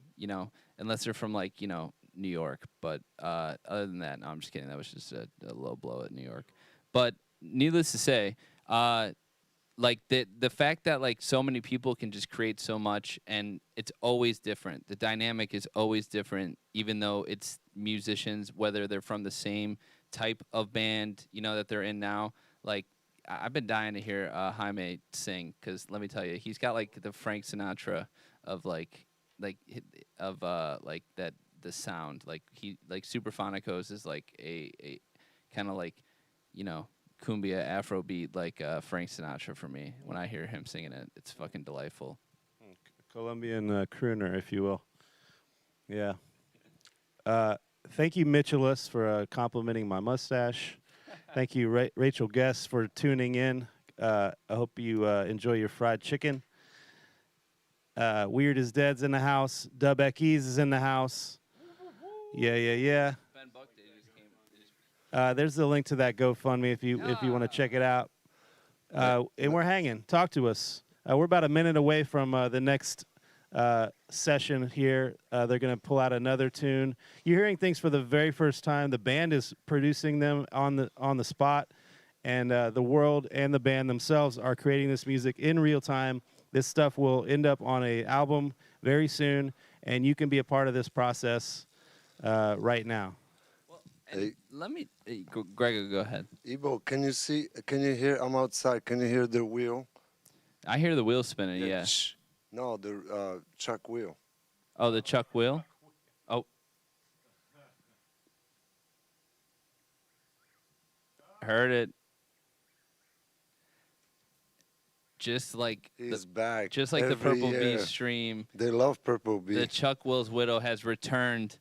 unless they're from like, New York. But other than that, no, I'm just kidding. That was just a low blow at New York. But needless to say, like the fact that like so many people can just create so much, and it's always different. The dynamic is always different, even though it's musicians, whether they're from the same type of band, that they're in now. Like, I've been dying to hear Jaime sing, because let me tell you, he's got like the Frank Sinatra of like that, the sound. Like Superfónicos is like a kind of like, cumbia Afro beat like Frank Sinatra for me. When I hear him singing it, it's fucking delightful. Colombian crooner, if you will. Yeah. Thank you, Mitchellus, for complimenting my mustache. Thank you, Rachel Guest, for tuning in. I hope you enjoy your fried chicken. Weird is Dead's in the house. Dub Ekies is in the house. Yeah. Ben Buck just came. There's the link to that GoFundMe if you want to check it out. And we're hanging. Talk to us. We're about a minute away from the next session here. They're going to pull out another tune. You're hearing things for the very first time. The band is producing them on the spot, and the world and the band themselves are creating this music in real time. This stuff will end up on an album very soon, and you can be a part of this process right now. Well, let me, Gregor, go ahead. Ibo, can you hear? I'm outside. Can you hear the wheel? I hear the wheel spinning. Yeah. No, the chuck wheel. Oh, the chuck wheel. Oh. Heard it. Just like He's back. Just like the every Purple year. Bee stream, They love Purple Bee. the Chuck Will's widow has returned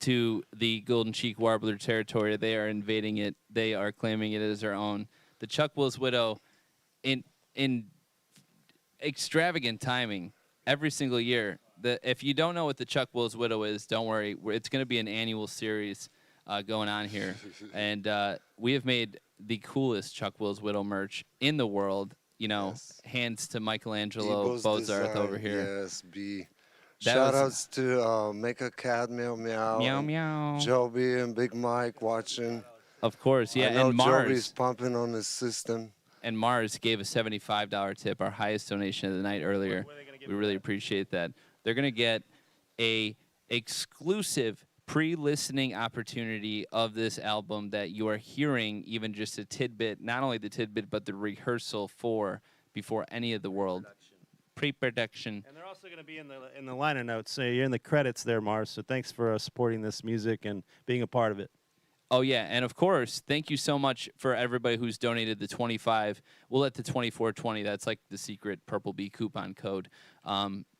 to the Golden Cheek Warbler territory. They are invading it. They are claiming it as their own. The Chuck Will's widow, in extravagant timing, every single year. If you don't know what the Chuck Will's widow is, don't worry. It's going to be an annual series going on here, and we have made the coolest Chuck Will's widow merch in the world. You know, Yes. Hands to Michelangelo Ibo's Bozarth design, over here. Yes, B. That Shout was- outs to Make a Cat Meow Meow. Meow and meow. Joby and Big Mike watching. Of course, yeah. I know And Joby's Mars pumping on his system. and Mars gave a $75 tip, our highest donation of the night earlier. We really appreciate that. They're gonna get a exclusive pre-listening opportunity of this album that you are hearing, even just a tidbit, not only the tidbit, but the rehearsal for before any of the world. Pre-production. And they're also going to be in the liner notes. So you're in the credits there, Mars. So thanks for supporting this music and being a part of it. Oh, yeah. And, of course, thank you so much for everybody who's donated the 25. We'll let the 2420. That's like the secret Purple Bee coupon code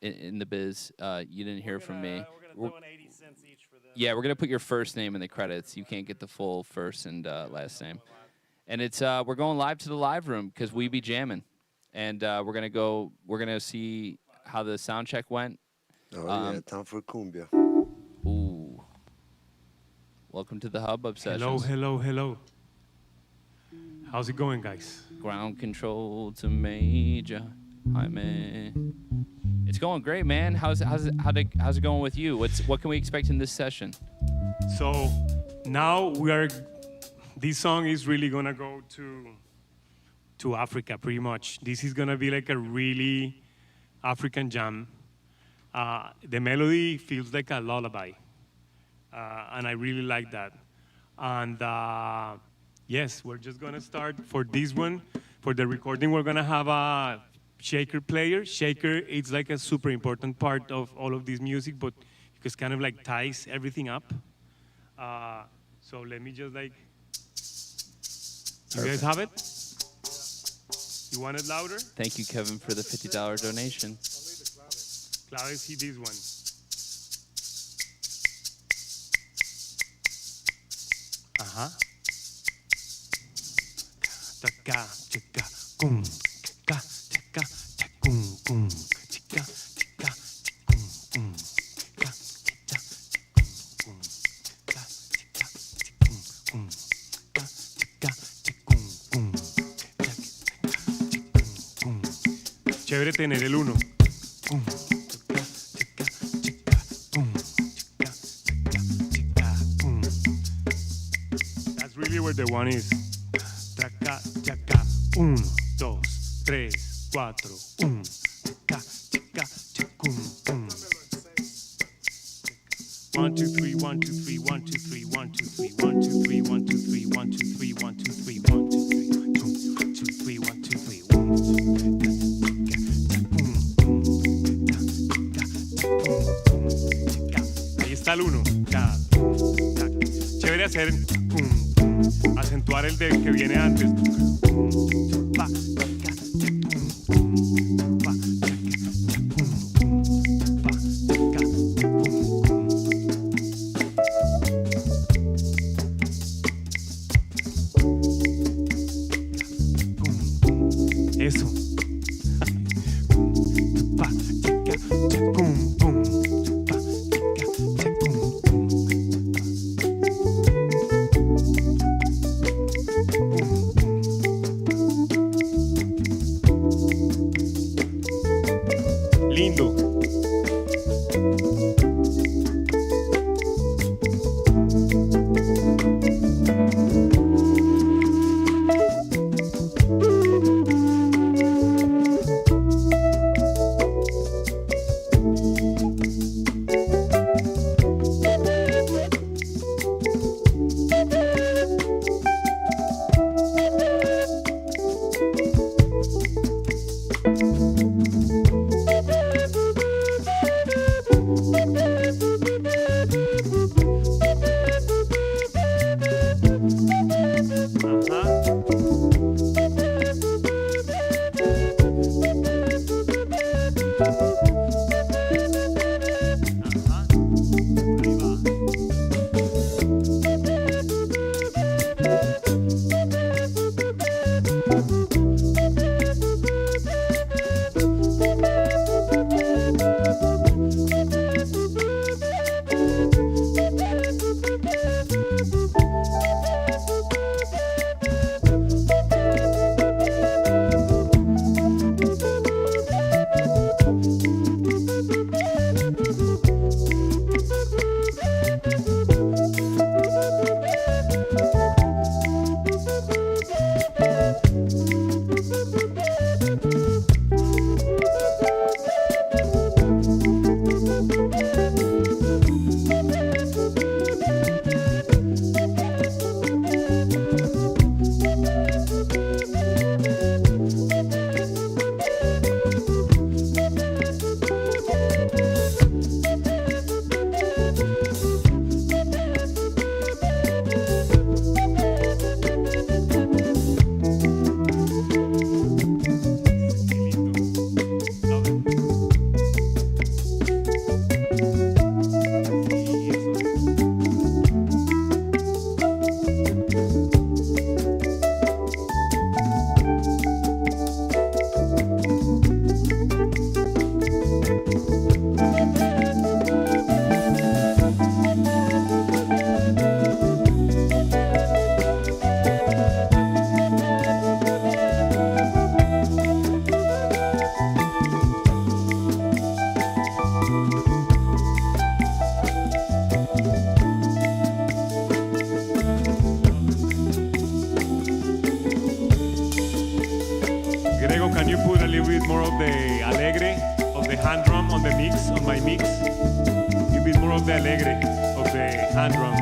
in the biz. You didn't hear from me. We're going to throw in 80 cents each for them. Yeah, we're going to put your first name in the credits. You can't get the full first and last name. And it's we're going live to the live room because we be jamming. And we're going to see how the sound check went. Oh, yeah, time for cumbia. Ooh. Welcome to the Hubbub sessions. Hello. How's it going, guys? Ground control to Major. Hi, man. It's going great, man. How's it going with you? What can we expect in this session? So now this song is really gonna go to Africa, pretty much. This is gonna be like a really African jam. The melody feels like a lullaby, and I really like that. And yes, we're just gonna start for this one. For the recording, we're gonna have a shaker player. Shaker, it's like a super important part of all of this music, but because kind of like ties everything up. So let me just like, you guys have it? You want it louder? Thank you, Kevin, for the $50 donation. Claudia, see this one. Uh-huh. Taka, chika, kum, ka, chika, chakum, kum, chika, chika, chikum, kum, ka, chika, chikum, ka, chika, chikum, kum, ka, chika, chikum, kum, ka, chika, chikum, kum. Chévere tener el uno. Kum, chika, chika, chika, kum, chika, chika, chika, kum. That's really where the one is. Traca, chaca, 1, 2, 3, 4, 1, chaca, chaca, chacum, 1, 2, 3, 1, 2, 3, 1, 2, 3, 1, 2, 3, 1, 2, 3, 1, 2, 3, 1, 2, 3, 1, 2, 3, 1, 2, 3, 1, 2, 3, 1, 2, 3, 1. Ahí está el 1. Chévere hacer Acentuar el del que viene antes. Eso. Lindo. Can you put a little bit more of the alegre, of the hand drum on the mix, on my mix? A little bit more of the alegre, of the hand drum.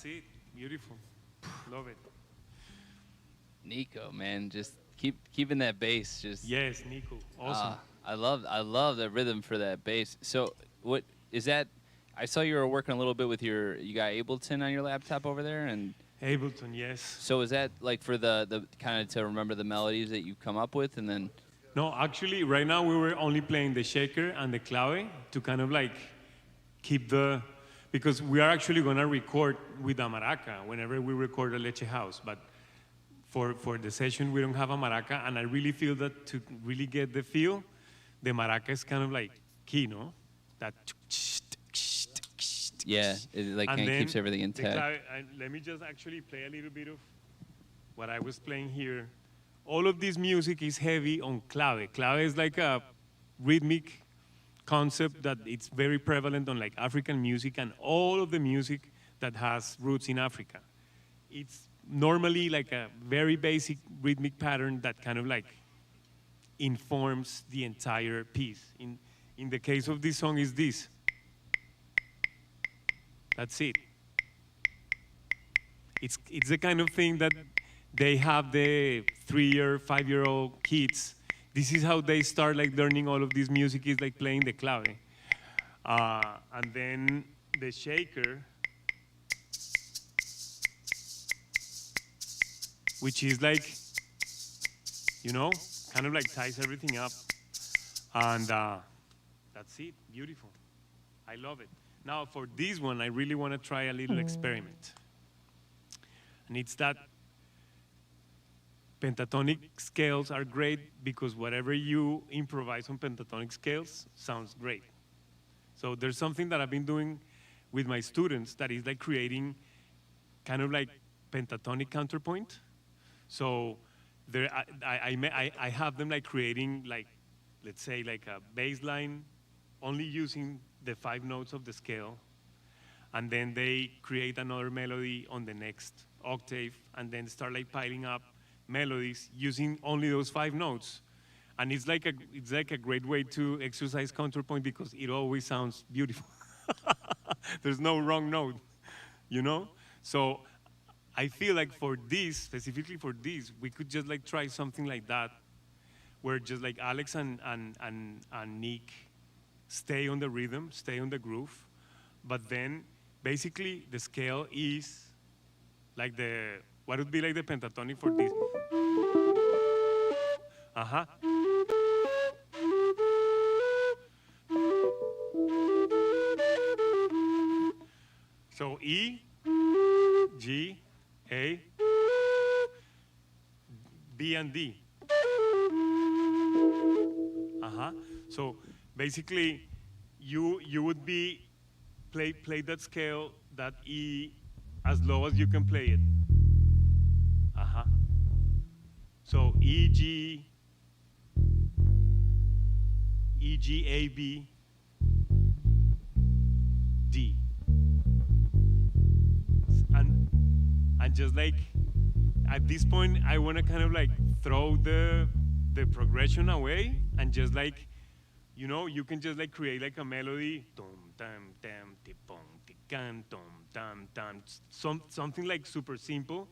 it. Beautiful. Love it. Nico, man, just keeping that bass. Just Yes, Nico. Awesome. I love the rhythm for that bass. So what is that? I saw you were working a little bit with you got Ableton on your laptop over there, and Ableton, yes. so is that like for the kind of to remember the melodies that you come up with, and then No, actually, right now we were only playing the shaker and the clave to kind of like keep the, because we are actually going to record with a maraca whenever we record a Leche House. But for the session, we don't have a maraca. And I really feel that to really get the feel, the maraca is kind of like key, no? That. yeah, it like And kind of then keeps everything the intact. let me just actually play a little bit of what I was playing here. All of this music is heavy on clave. Clave is like a rhythmic concept that it's very prevalent on like African music and all of the music that has roots in Africa. It's normally like a very basic rhythmic pattern that kind of like informs the entire piece. In the case of this song is this. That's it. It's the kind of thing that they have the 3-year, 5-year-old kids. This is how they start like learning all of this music is like playing the clave. And then the shaker, which is like, you know, kind of like ties everything up. And that's it, beautiful. I love it. Now for this one, I really want to try a little experiment. And it's that pentatonic scales are great because whatever you improvise on pentatonic scales sounds great. So there's something that I've been doing with my students that is like creating kind of like pentatonic counterpoint. So there, I have them like creating like, let's say like a bass line only using the 5 notes of the scale. And then they create another melody on the next octave and then start like piling up melodies using only those 5 notes. And it's like a great way to exercise counterpoint because it always sounds beautiful. There's no wrong note, you know? So I feel like for this, specifically for this, we could just like try something like that where just like Alex and Nick stay on the rhythm, stay on the groove, but then basically the scale is like what would be like the pentatonic for this? Uh-huh. So E, G, A, B, and D. Uh-huh. So basically, you would be play that scale, that E, as low as you can play it. Uh-huh. So E, G, A, B, D. And just like, at this point, I want to kind of like throw the progression away and just like, you know, you can just like create like a melody, something like super simple,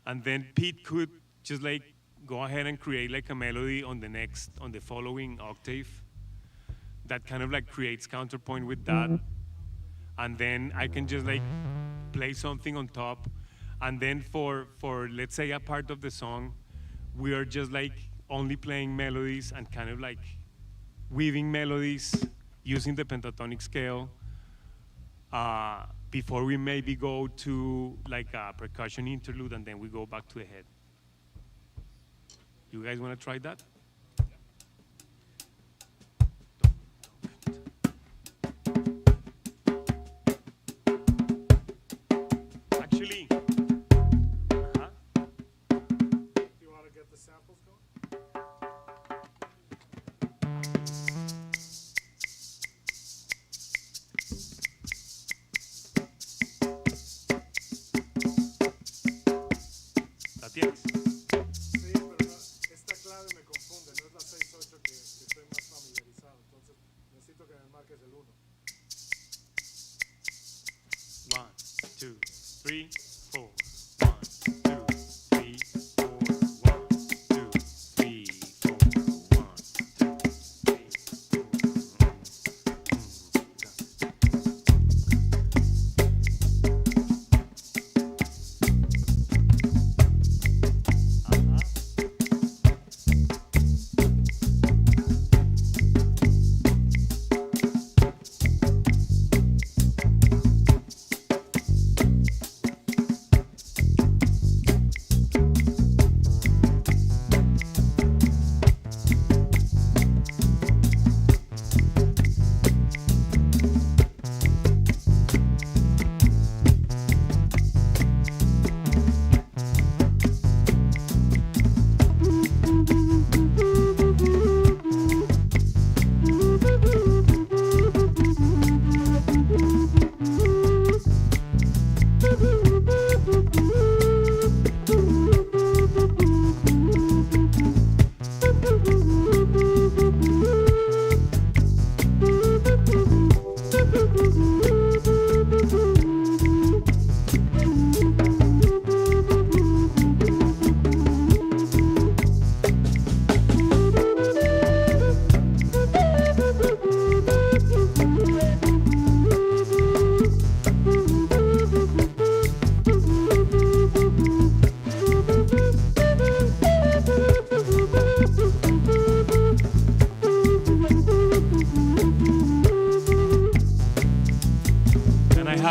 and then Pete could just like go ahead and create like a melody on the following octave that kind of like creates counterpoint with that, and then I can just like play something on top, and then for let's say a part of the song, we are just like only playing melodies and kind of like weaving melodies using the pentatonic scale before we maybe go to like a percussion interlude and then we go back to the head. You guys want to try that? Actually, You want to get the samples going? ¿la tienes? Sí, pero esta clave me confunde, no es la 6-8 que estoy más familiarizado, entonces necesito que me marques el 1. 1, 2, 3, 4. 1, 2, 3, 4. 1, 2, 3, 4. 1, 2,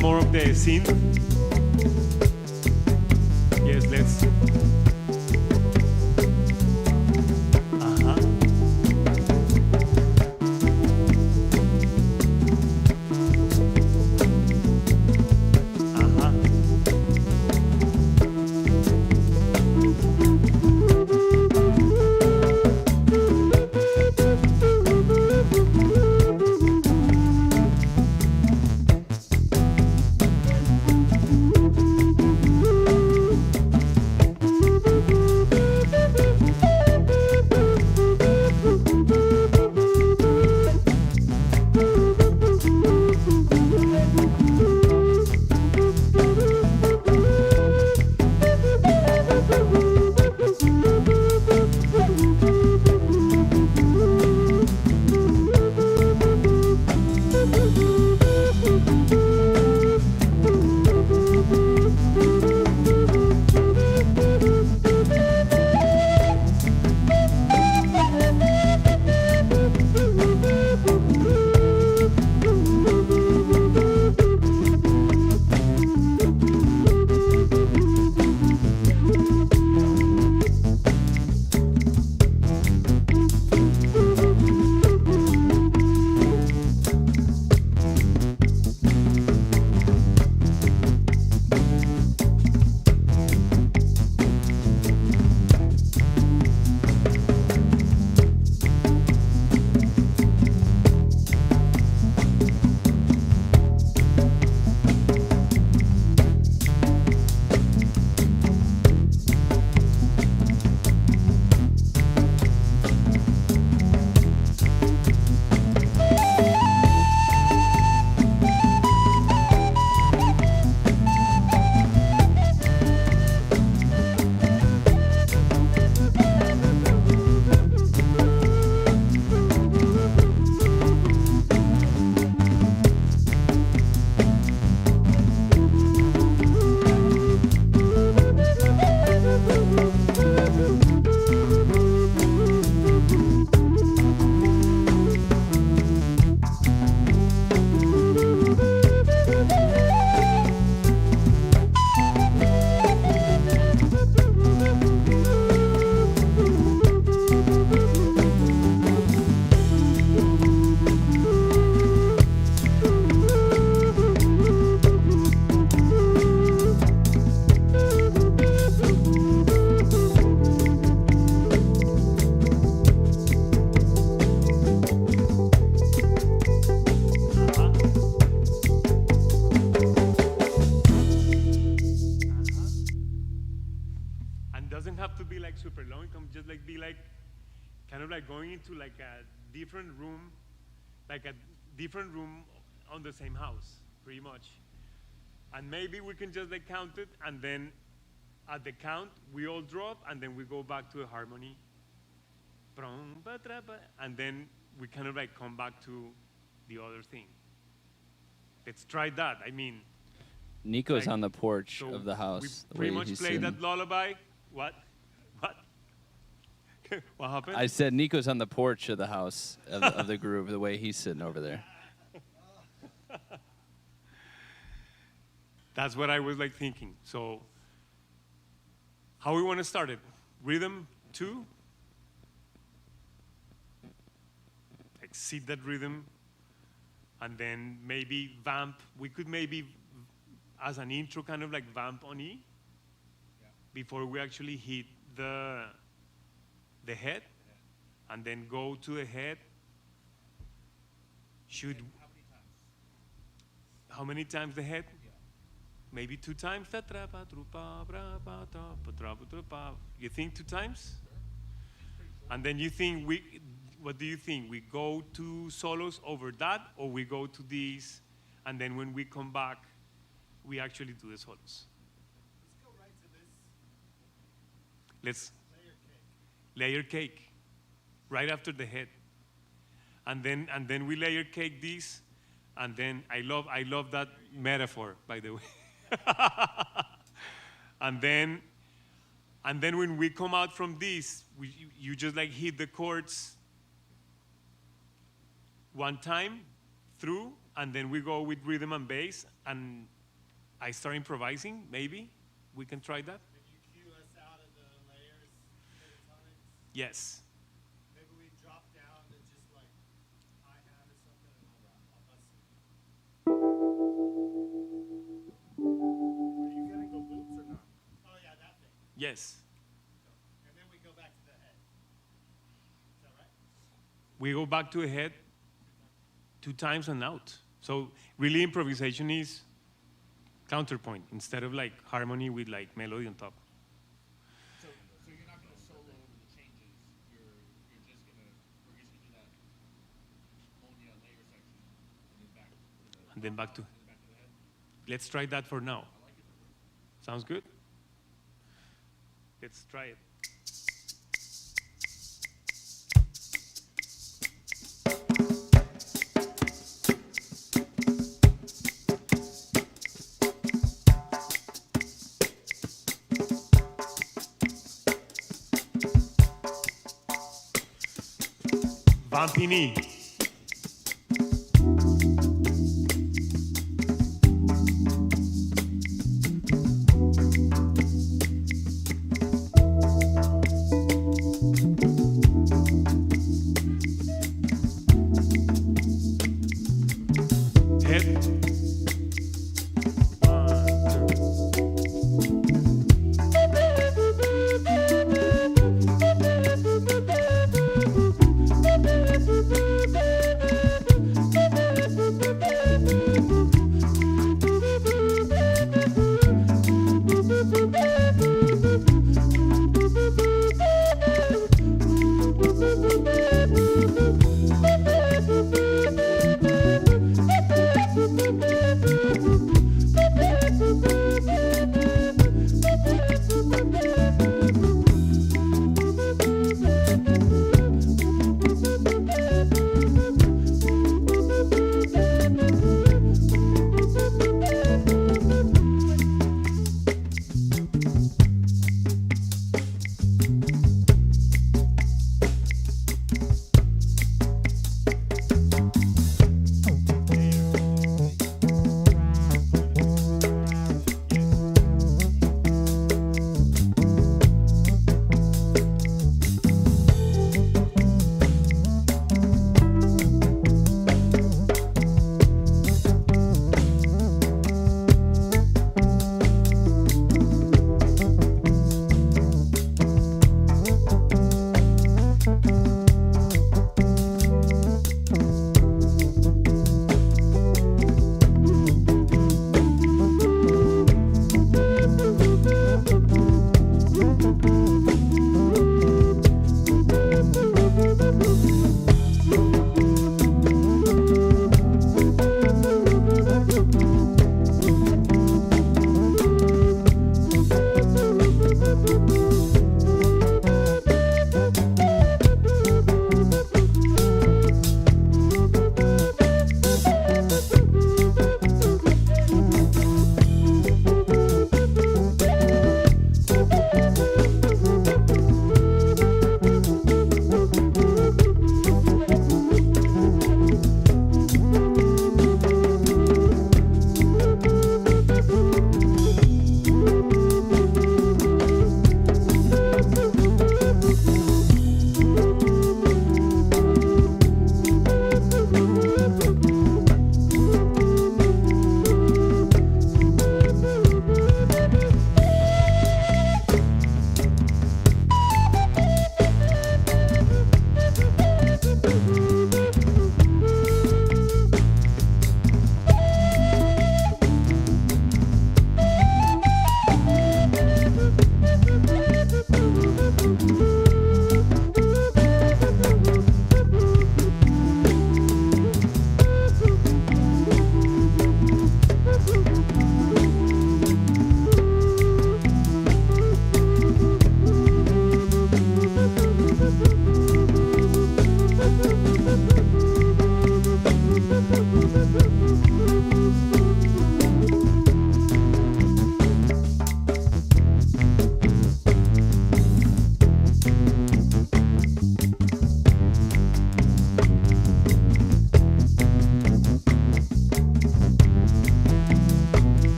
more of the scene. Yes, let's. Super long, it can just like be like kind of like going into like a different room on the same house, pretty much. And maybe we can just like count it, and then at the count, we all drop, and then we go back to a harmony. And then we kind of like come back to the other thing. Let's try that. I mean, Nico's like, on the porch so of the house. we the pretty way much he's play sitting. that lullaby. What? What happened? I said Nico's on the porch of the house of the group, the way he's sitting over there. That's what I was like thinking. So how we want to start it? Rhythm 2? Like seed that rhythm, and then maybe vamp. We could maybe, as an intro, kind of like vamp on E before we actually hit the head, and then go to the head. Should how many times the head? Maybe 2 times. You think 2 times? And then you think what do you think? We go to solos over that, or we go to these, and then when we come back, we actually do the solos? Let's go right to this. Let's Layer cake. layer cake right after the head, and then we layer cake these, and then I love that metaphor, by the way. and then when we come out from this, you just like hit the chords 1 time through, and then we go with rhythm and bass, and I start improvising. Maybe we can try that. Maybe you cue us out of the layers pentatonics. Yes. Maybe we drop down to just like hi-hat or something, and I'll bust it. Are you gonna go loops or not? Oh yeah, that thing. Yes. And then we go back to the head. Is that right? We go back to a head 2 times and out. So really improvisation is counterpoint instead of like harmony with like melody on top. So you're not going to solo over the changes. We're just going to do that only on layer section, and then back to And then back to, the head. let's try that for now. Sounds good? Let's try it. Vampini. Head. 1, 2.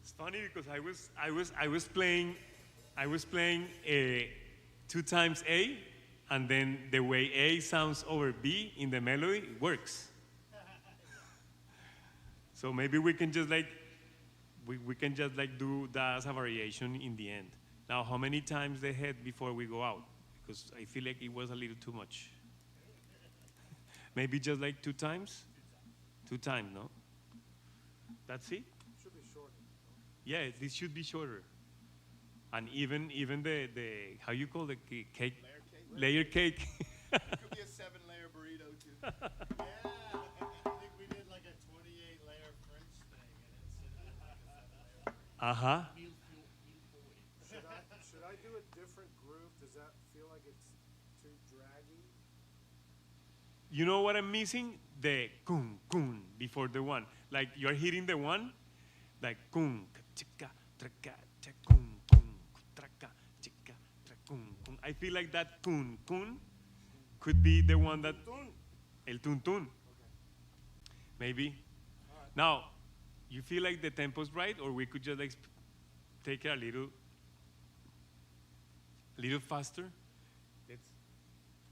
It's funny because I was playing 2 times A, and then the way A sounds over B in the melody works. So maybe we can just like we can just like do that as a variation in the end. Now, how many times the head before we go out? Because I feel like it was a little too much. Maybe just like 2 times? 2 times, no? That's it? Should be shorter. Yeah, this should be shorter. And even the how you call the cake? Layer cake. It could be a 7-layer burrito too. Yeah, I think we did like a 28-layer French thing, and it's like a 7-layer. Uh-huh. Should I do a different groove? Does that feel like it's too draggy? You know what I'm missing? The kun kun before the one. Like you're hitting the one, like kun chika traka kun kun traka chika kun kun. I feel like that kun kun could be the one that el tun tun. Maybe. Now, you feel like the tempo's right, or we could just like take it a little faster. Let's.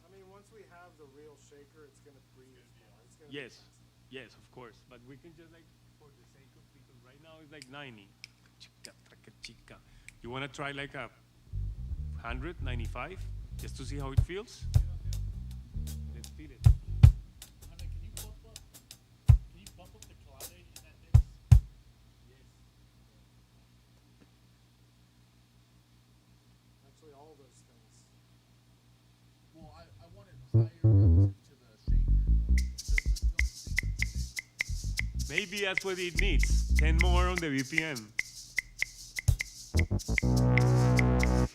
I mean, once we have the real shaker, it's gonna breathe more. It's gonna Yes, yes, of course. But we can just like, for the sake of, because right now it's like 90. Chica, traca, chica. You want to try like a 100, 95, just to see how it feels? Let's feel it. Honey, can you bump up the clave in that mix? Yes. actually all those things. Well, I want it higher relative to the shaker. Maybe that's what it needs. 10 more on the BPM.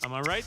Am I right?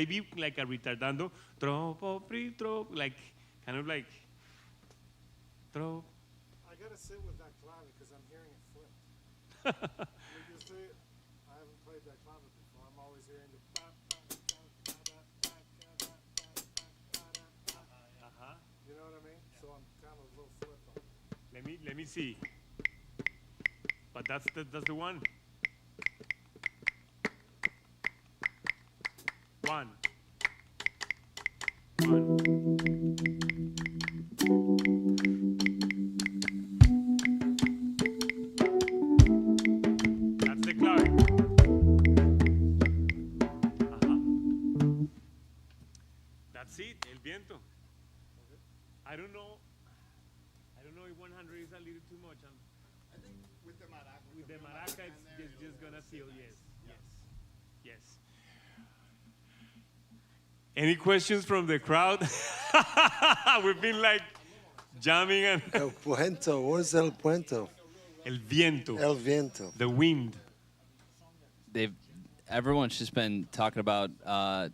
maybe like a retardando, troppo, like kind of like, troppo. I gotta sit with that clave because I'm hearing it flipped. You see it? I haven't played that clave before. I'm always hearing the. You know what I mean? So I'm kind of a little flipped on it. Let me see. But that's the one. One. That's the clave. That's it, el viento. I don't know if 100 is a little too much. I think with the maraca. With the maraca, it's just gonna feel, yes. Any questions from the crowd? We've been like jamming and El Puento. Where's El Puento? el viento, El Viento. the wind. Everyone's just been talking about, kind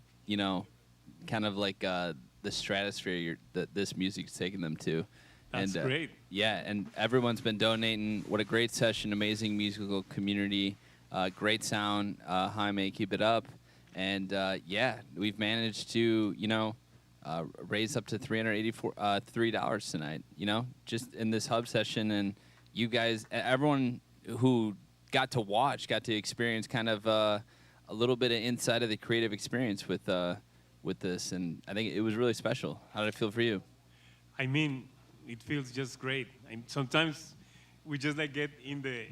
of like the stratosphere that this music's taking them to. That's and, great. Yeah, and everyone's been donating. What a great session, amazing musical community, great sound. Jaime, keep it up. And we've managed to, raise up to $383 tonight, just in this hub session. And you guys, everyone who got to watch, got to experience kind of a little bit of inside of the creative experience with this. And I think it was really special. How did it feel for you? I mean, it feels just great. Sometimes we just like get in the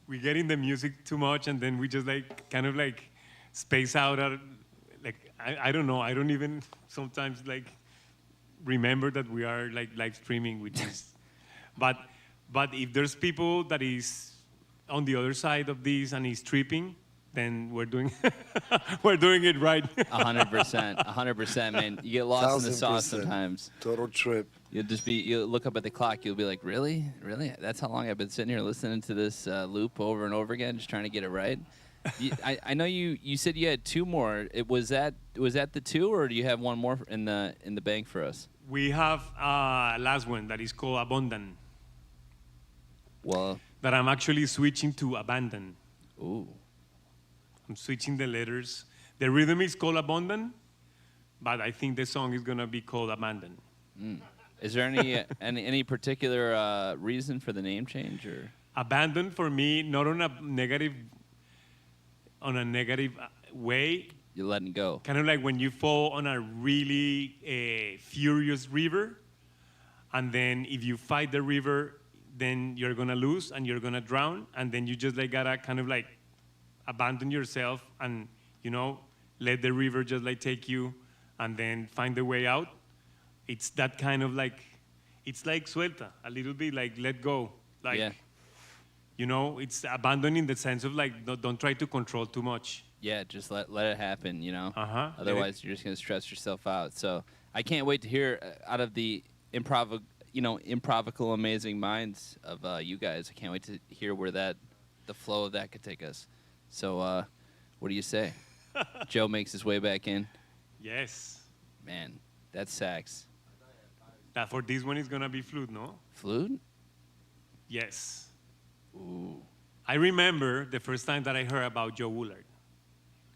we get in the music too much, and then we just like kind of like space out. I don't know. I don't even sometimes like remember that we are like live streaming, which is. But if there's people that is on the other side of this and is tripping, then we're doing it right. 100%, man. You get lost in the sauce 1000%. sometimes. Total trip. You'll look up at the clock. You'll be like, really? That's how long I've been sitting here listening to this loop over and over again, just trying to get it right. I know you said you had two more. Was that the two, or do you have one more in the bank for us? We have last one that is called Abundant. Well, That I'm actually switching to Abandon. ooh. I'm switching the letters. The rhythm is called Abundant, but I think the song is gonna be called Abandon. Is there any particular reason for the name change, or? Abandon for me, not on a negative way. You're letting go. Kind of like when you fall on a really furious river, and then if you fight the river, then you're gonna lose and you're gonna drown, and then you just like gotta kind of like abandon yourself and let the river just like take you, and then find the way out. It's that kind of like, it's like suelta, a little bit like let go, like. Yeah. It's abandoning the sense of like don't try to control too much. Yeah, just let it happen, Uh-huh. Otherwise, you're just gonna stress yourself out. So I can't wait to hear out of the improvical amazing minds of you guys. I can't wait to hear where the flow of that could take us. So what do you say? Joe makes his way back in. Yes. Man, that's sax. That for this one is gonna be flute, no? Flute? Yes. Ooh. I remember the first time that I heard about Joe Woolard,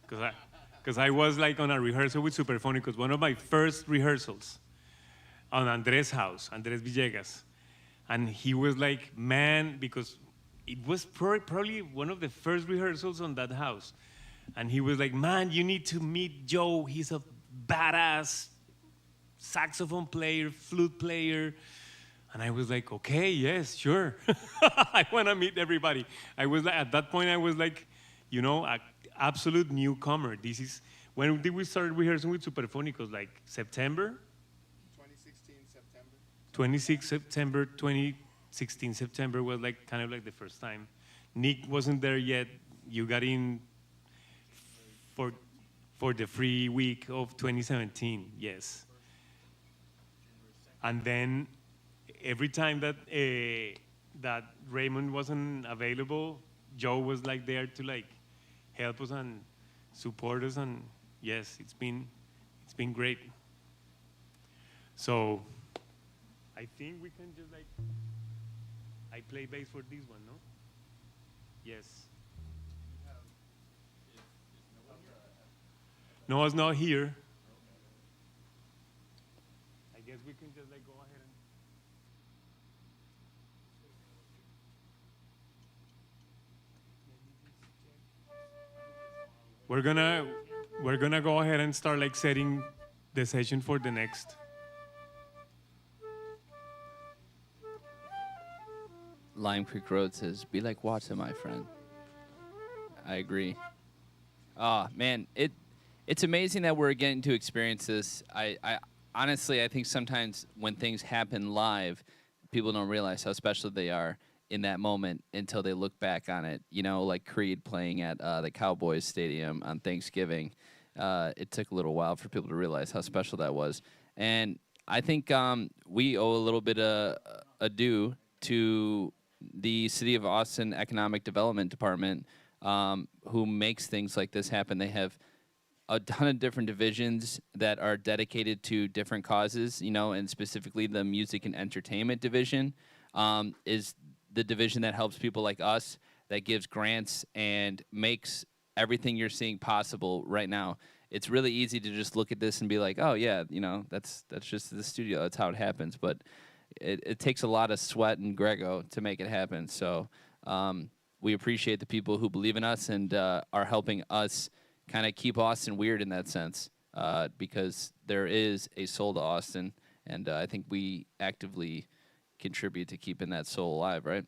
because I was like on a rehearsal with Superfónicos, one of my first rehearsals, on Andres' house, Andres Villegas, and he was like, man, because it was probably one of the first rehearsals on that house, and he was like, man, you need to meet Joe. He's a badass saxophone player, flute player. And I was like, okay, yes, sure. I want to meet everybody. I was like, at that point, I was like, an absolute newcomer. This is, when did we start rehearsing with Superfónicos? Like September? 2016 September. 2016 September was like kind of like the first time. Nick wasn't there yet. You got in for the free week of 2017, yes. And then every time that that Raymond wasn't available, Joe was like there to like help us and support us, and yes, it's been great. So I think we can just like I play bass for this one, no? Yes. Noah's not here. I guess we can just like go ahead and. We're gonna go ahead and start like setting the session for the next. Lime Creek Road says, "Be like water, my friend." I agree. Oh man, it's amazing that we're getting to experience this. I honestly, I think sometimes when things happen live, people don't realize how special they are in that moment until they look back on it. You know, like Creed playing at the Cowboys Stadium on Thanksgiving. It took a little while for people to realize how special that was. And I think we owe a little bit of due to the City of Austin Economic Development Department, who makes things like this happen. They have a ton of different divisions that are dedicated to different causes, you know, and specifically the music and entertainment division is the division that helps people like us, that gives grants and makes everything you're seeing possible right now. It's really easy to just look at this and be like, oh yeah, you know, that's just the studio, that's how it happens. But it takes a lot of sweat and Grego to make it happen. So we appreciate the people who believe in us and are helping us kind of keep Austin weird in that sense, because there is a soul to Austin, and I think we actively contribute to keeping that soul alive, right?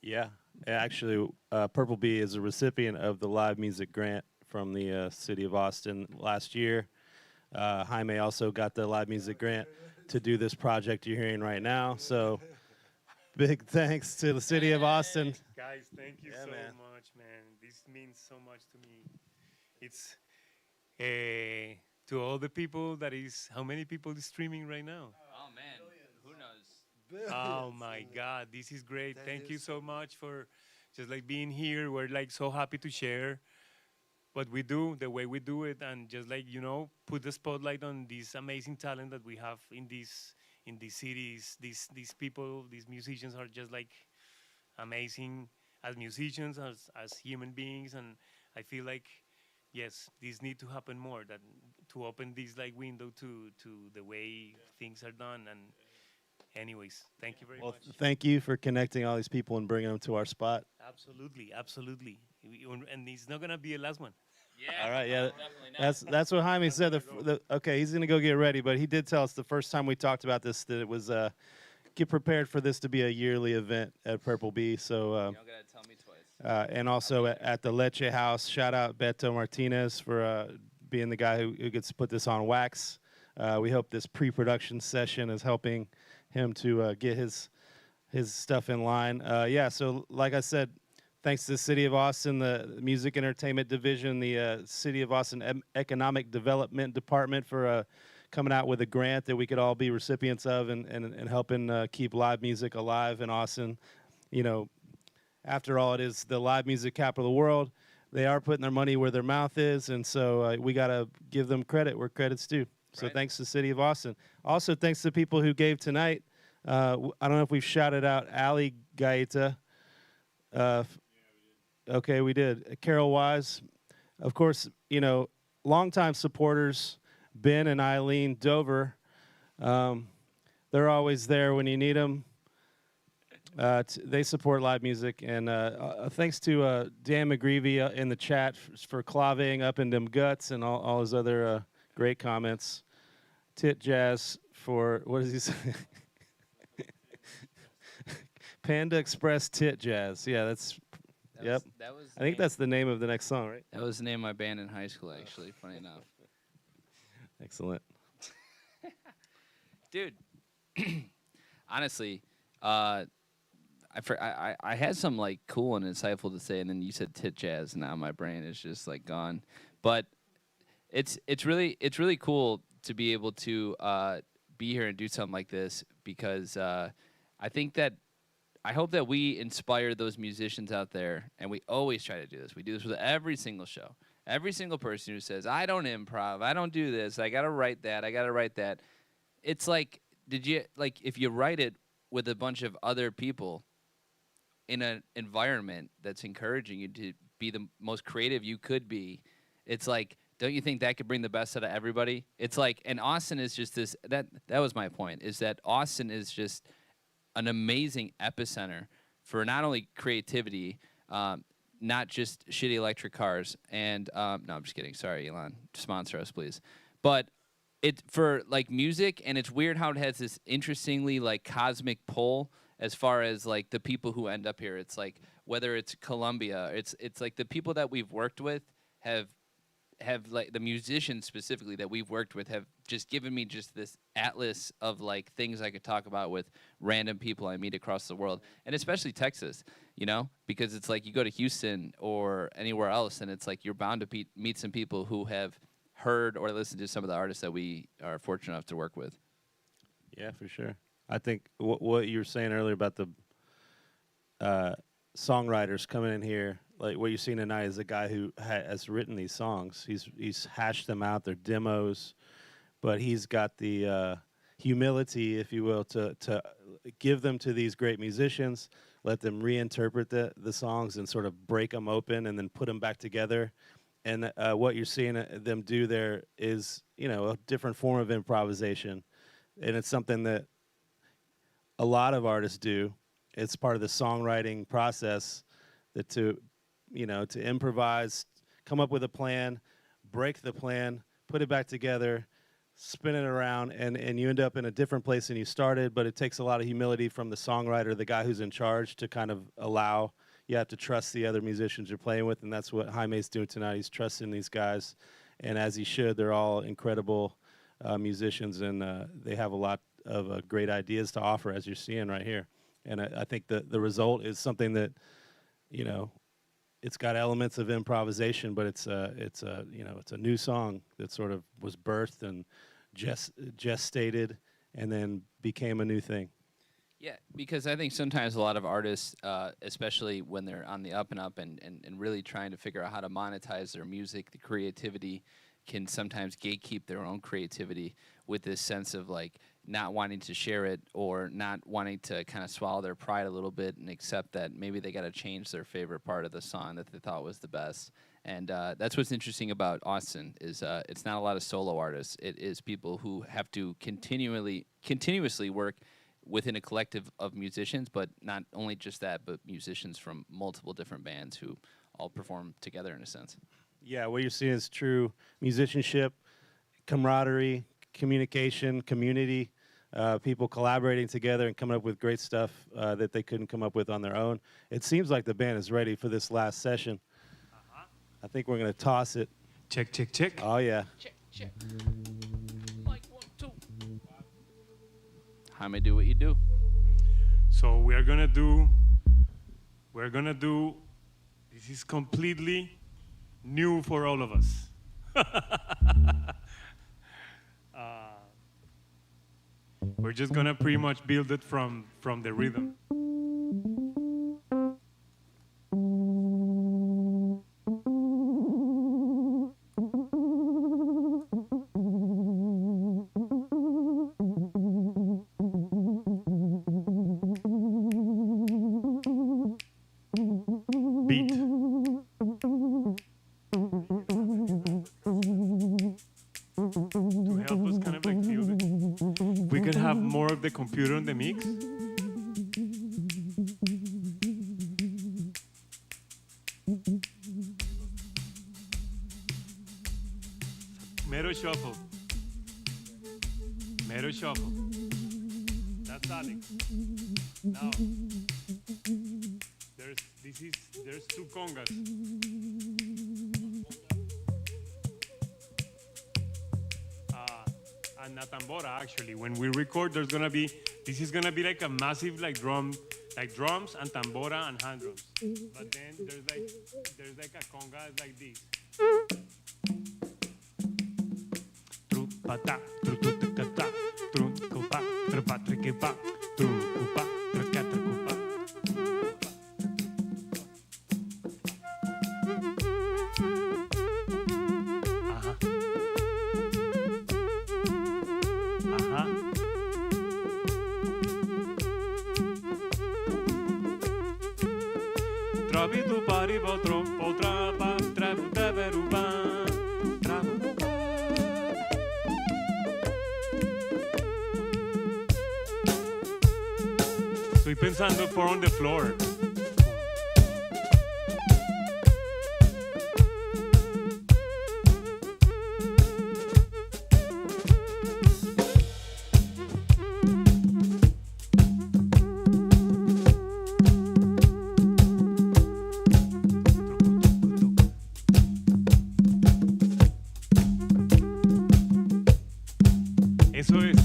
Yeah. Actually, Purple Bee is a recipient of the live music grant from the City of Austin last year. Jaime also got the live music grant to do this project you're hearing right now. So big thanks to the City of Austin. Guys, thank you so man. much, man. This means so much to me. It's to all the people that is, how many people is streaming right now? Oh man, who knows? Oh my God, this is great. Thank you so much for just like being here. We're like so happy to share what we do, the way we do it, and just like, you know, put the spotlight on this amazing talent that we have in these cities. These people, these musicians are just like amazing as musicians, as human beings, and I feel like yes, this need to happen more, that to open this like window to the way things are done. And anyways, thank you very much. Thank you for connecting all these people and bringing them to our spot. Absolutely, absolutely. And it's not gonna be a last one. Yeah. All right, yeah, Definitely not. that's what Jaime said. Okay, he's gonna go get ready, but he did tell us the first time we talked about this that it was get prepared for this to be a yearly event at Purple Bee. So. You don't gotta tell me twice. And also at the Leche House, shout out Beto Martinez for being the guy who gets to put this on wax. We hope this pre-production session is helping him to get his stuff in line. Yeah, so like I said, thanks to the City of Austin, the Music Entertainment Division, the City of Austin Economic Development Department for coming out with a grant that we could all be recipients of and helping keep live music alive in Austin. You know, after all, it is the live music capital of the world. They are putting their money where their mouth is, and so we got to give them credit where credit's due. So Right. thanks to the City of Austin. Also, thanks to the people who gave tonight. I don't know if we've shouted out Ali Gaeta. Okay, we did. Carol Wise. Of course, you know, longtime supporters, Ben and Eileen Dover. They're always there when you need them. They support live music, and thanks to Dan McGreevy in the chat for claveing up in them guts and all his other great comments. Tit Jazz for, what does he say? Panda Express Tit Jazz. Yeah, that's, yep. That was I think that's the name of the next song, right? That was the name of my band in high school, actually, funny enough. Excellent. Dude, honestly, I had some like cool and insightful to say, and then you said tit jazz, and now my brain is just like gone. But it's really cool to be able to be here and do something like this, because I hope that we inspire those musicians out there, and we always try to do this. We do this with every single show. Every single person who says, I don't improv, I don't do this, I got to write that, I got to write that. It's like, if you write it with a bunch of other people in an environment that's encouraging you to be the most creative you could be, it's like, don't you think that could bring the best out of everybody? It's like, and Austin is just this, that was my point, is that Austin is just an amazing epicenter for not only creativity, not just shitty electric cars. And no, I'm just kidding. Sorry, Elon. Sponsor us, please. But it for like music, and it's weird how it has this interestingly like cosmic pull as far as like the people who end up here. It's like whether it's Colombia, it's like the people that we've worked with have like the musicians specifically that we've worked with have just given me just this atlas of like things I could talk about with random people I meet across the world, and especially Texas, you know, because it's like you go to Houston or anywhere else and it's like you're bound to meet some people who have heard or listened to some of the artists that we are fortunate enough to work with. Yeah, for sure. I think what you were saying earlier about the songwriters coming in here, like what you're seeing tonight is a guy who has written these songs. He's hashed them out. They're demos, but he's got the humility, if you will, to give them to these great musicians, let them reinterpret the songs and sort of break them open and then put them back together. And what you're seeing them do there is, you know, a different form of improvisation. And it's something that a lot of artists do. It's part of the songwriting process that to improvise, come up with a plan, break the plan, put it back together, spin it around, and you end up in a different place than you started. But it takes a lot of humility from the songwriter, the guy who's in charge, to kind of allow. You have to trust the other musicians you're playing with, and that's what Jaime's doing tonight. He's trusting these guys, and as he should. They're all incredible musicians, and they have a lot of great ideas to offer, as you're seeing right here. And I think the result is something that, you know, it's got elements of improvisation, but it's a new song that sort of was birthed and gestated and then became a new thing. Yeah, because I think sometimes a lot of artists, especially when they're on the up and up and really trying to figure out how to monetize their music, the creativity, can sometimes gatekeep their own creativity with this sense of like not wanting to share it or not wanting to kind of swallow their pride a little bit and accept that maybe they got to change their favorite part of the song that they thought was the best. And that's what's interesting about Austin is it's not a lot of solo artists. It is people who have to continuously work within a collective of musicians, but not only just that, but musicians from multiple different bands who all perform together in a sense. Yeah, what you're seeing is true musicianship, camaraderie, communication, community, people collaborating together and coming up with great stuff that they couldn't come up with on their own. It seems like the band is ready for this last session. I think we're going to toss it. Check, check, check. Oh, yeah. Check. Mic 1, 2. Jaime, do what you do. So we're gonna do, this is completely new for all of us. We're just gonna pretty much build it from the rhythm. Beat. To help us kind of like feel it. We could have more of the computer in the mix. Mero shuffle. Mero shuffle. That's Alex. Now, there's two congas. And a tambora, actually. When we record, this is gonna be like a massive like drums and tambora and hand drums. But then there's like a conga like this. Trupata, trututakata, trunkupa, trupatrikepa, trunkupa, trukatrikupa. Trabitu pari potro potra pa trabu teberuba. Estoy pensando Four on the Floor. Eso es.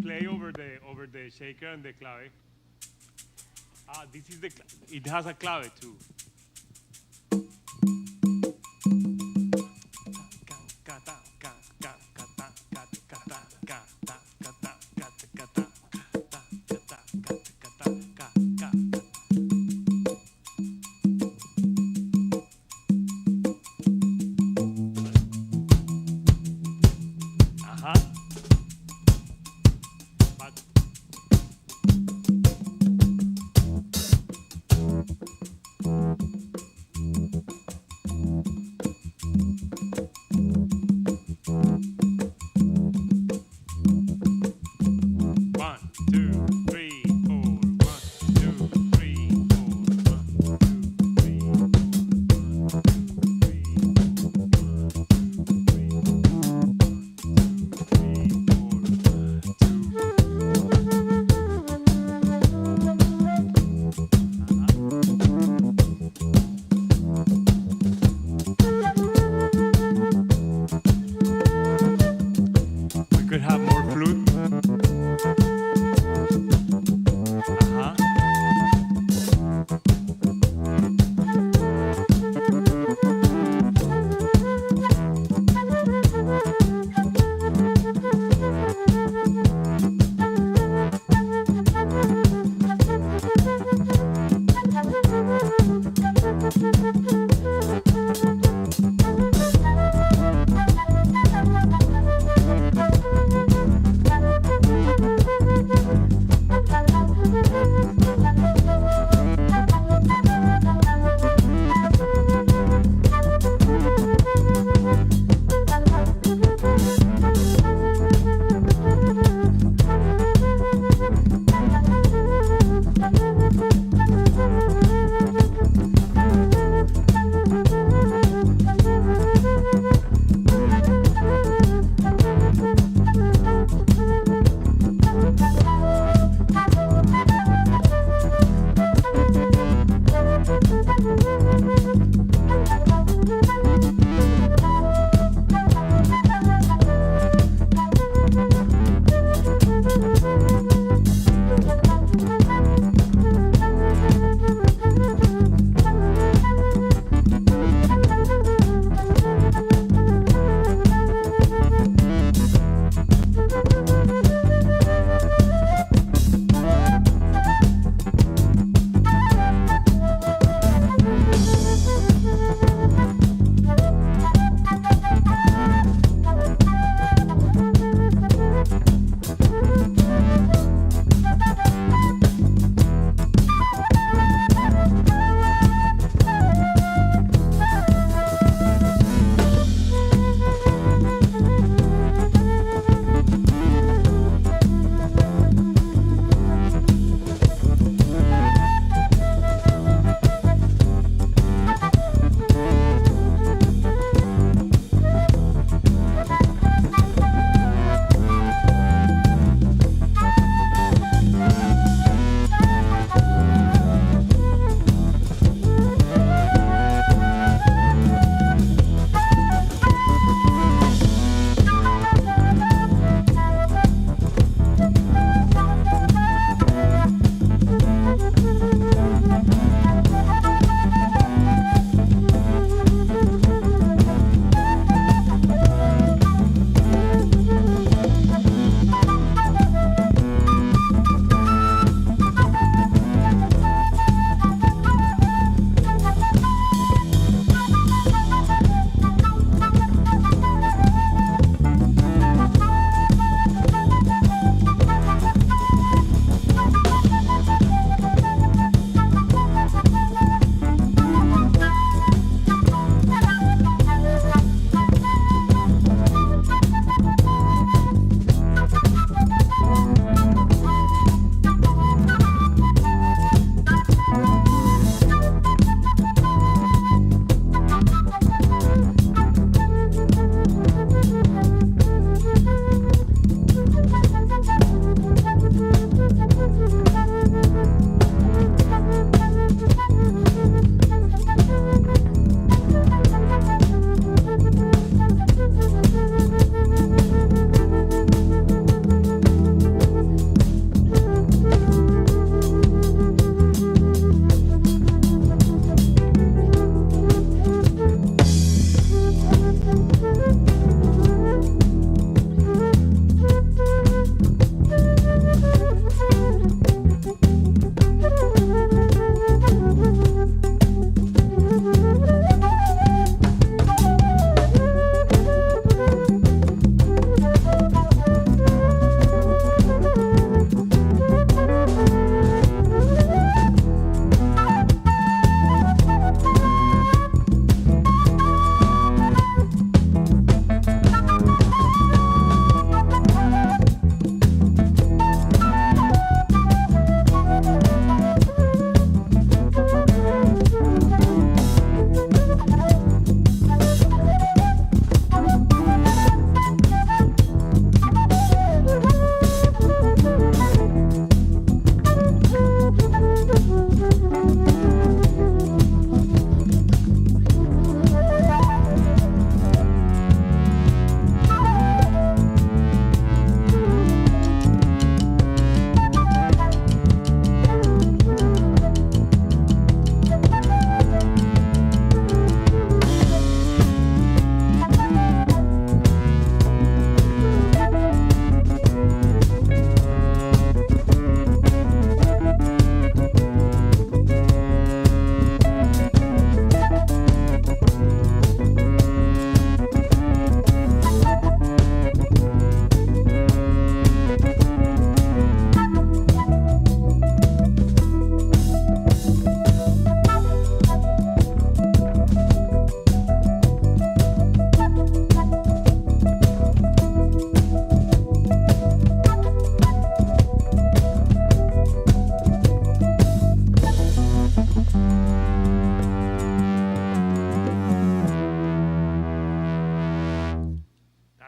Play over the shaker and the clave. Ah, this is the. It has a clave too.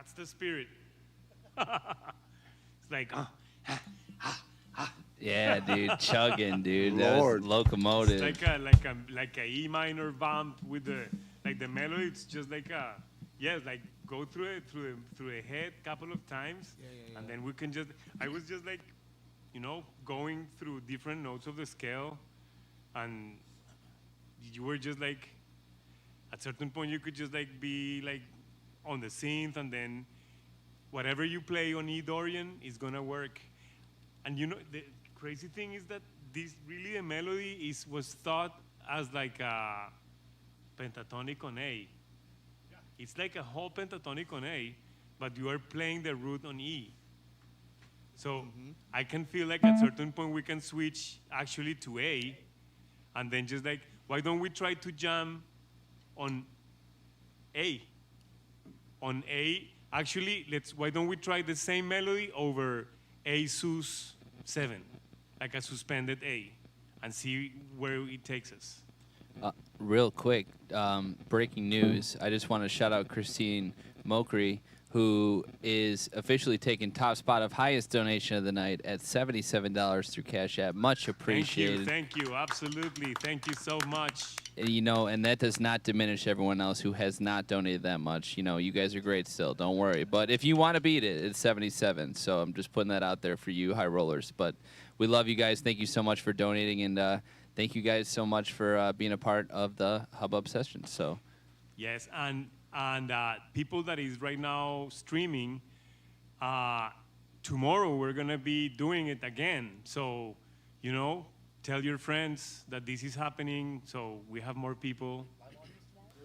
That's the spirit. It's like, Yeah, dude, chugging, dude. That was Lord. locomotive. it's like a E minor vamp with the melody. It's just like like go through it through a head couple of times, and then we can just. I was just like, going through different notes of the scale, and you were just like, at certain point you could just like be like on the synth, and then whatever you play on E Dorian is gonna work. And the crazy thing is that this really a melody was thought as like a pentatonic on A. It's like a whole pentatonic on A, but you are playing the root on E. So I can feel like at certain point we can switch actually to A, and then just like, why don't we try to jam on A? On A, actually, why don't we try the same melody over A sus 7, like a suspended A, and see where it takes us. Real quick, breaking news. I just want to shout out Christine Mokri, who is officially taking top spot of highest donation of the night at $77 through Cash App. Much appreciated. Thank you, absolutely. Thank you so much. And that does not diminish everyone else who has not donated that much. You guys are great still. Don't worry. But if you want to beat it, it's 77. So I'm just putting that out there for you high rollers. But we love you guys. Thank you so much for donating, and thank you guys so much for being a part of the Hubbub session. So. Yes, and people that is right now streaming, tomorrow we're gonna be doing it again. So, tell your friends that this is happening, so we have more people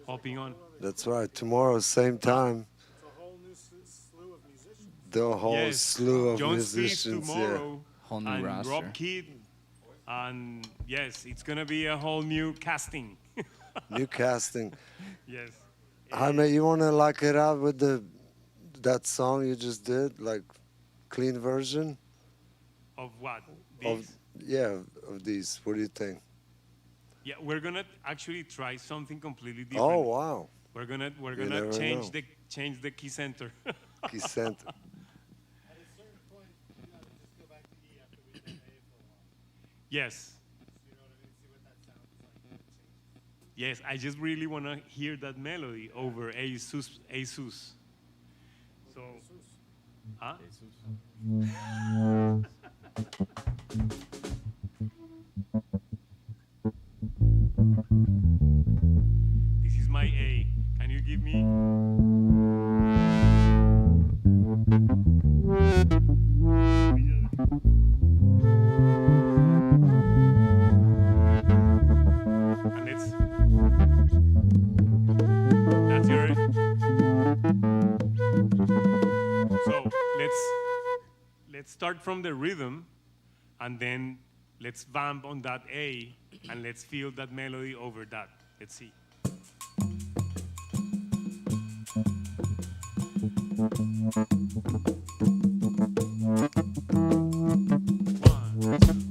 hopping on. That's right. Tomorrow, same time. It's a whole new slew of musicians. The whole slew of John musicians. Steve tomorrow, Whole new and roster. Rob Kidd, and yes, it's gonna be a whole new casting. New casting. Yes. Jaime, you want to lock it out with that song you just did, like clean version? Of what? Of These? of these. What do you think? Yeah, we're gonna actually try something completely different. Oh wow. We're gonna never change know. the key center. He sent. At a certain point, you gotta just go back to E after we've been A for a while. Yes. You know what I mean? See what that sound is like when it changes. Yes, I just really want to hear that melody over A sus. So, huh? This is my A. Can you give me? And that's your. So let's start from the rhythm, and then let's vamp on that A, and let's feel that melody over that. Let's see. One, two.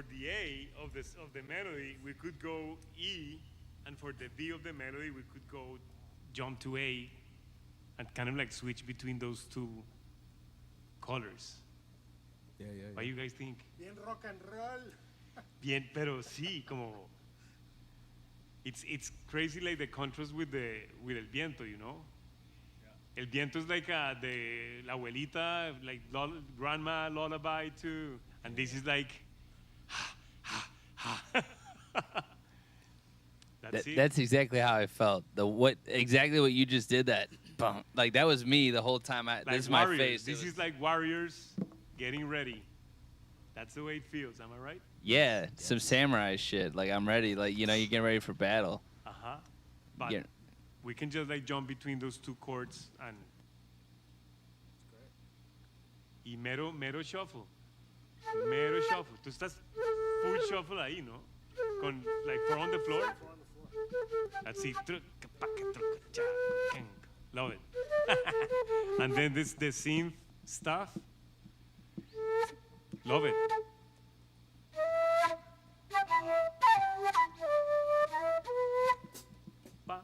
the A of the melody, we could go E, and for the D of the melody, we could go jump to A, and kind of like switch between those two colors. Yeah. What do you guys think? Bien rock and roll. Bien, pero sí, como it's crazy like the contrast with el viento, you know. Yeah. El viento is like the la abuelita, like grandma lullaby too, and this is like. That's exactly how I felt. Exactly what you just did. That bum. Like that was me the whole time. Like This is warriors. my face. This is like warriors getting ready. That's the way it feels. Am I right? Yeah, some samurai shit. Like I'm ready. Like you're getting ready for battle. But Yeah. we can just like jump between those two chords and. Y mero shuffle. Mero shuffle. Tú estás full shuffle ahí, ¿no? Con like four on the floor. That's it. Love it. And then the synth stuff. Love it. Ba.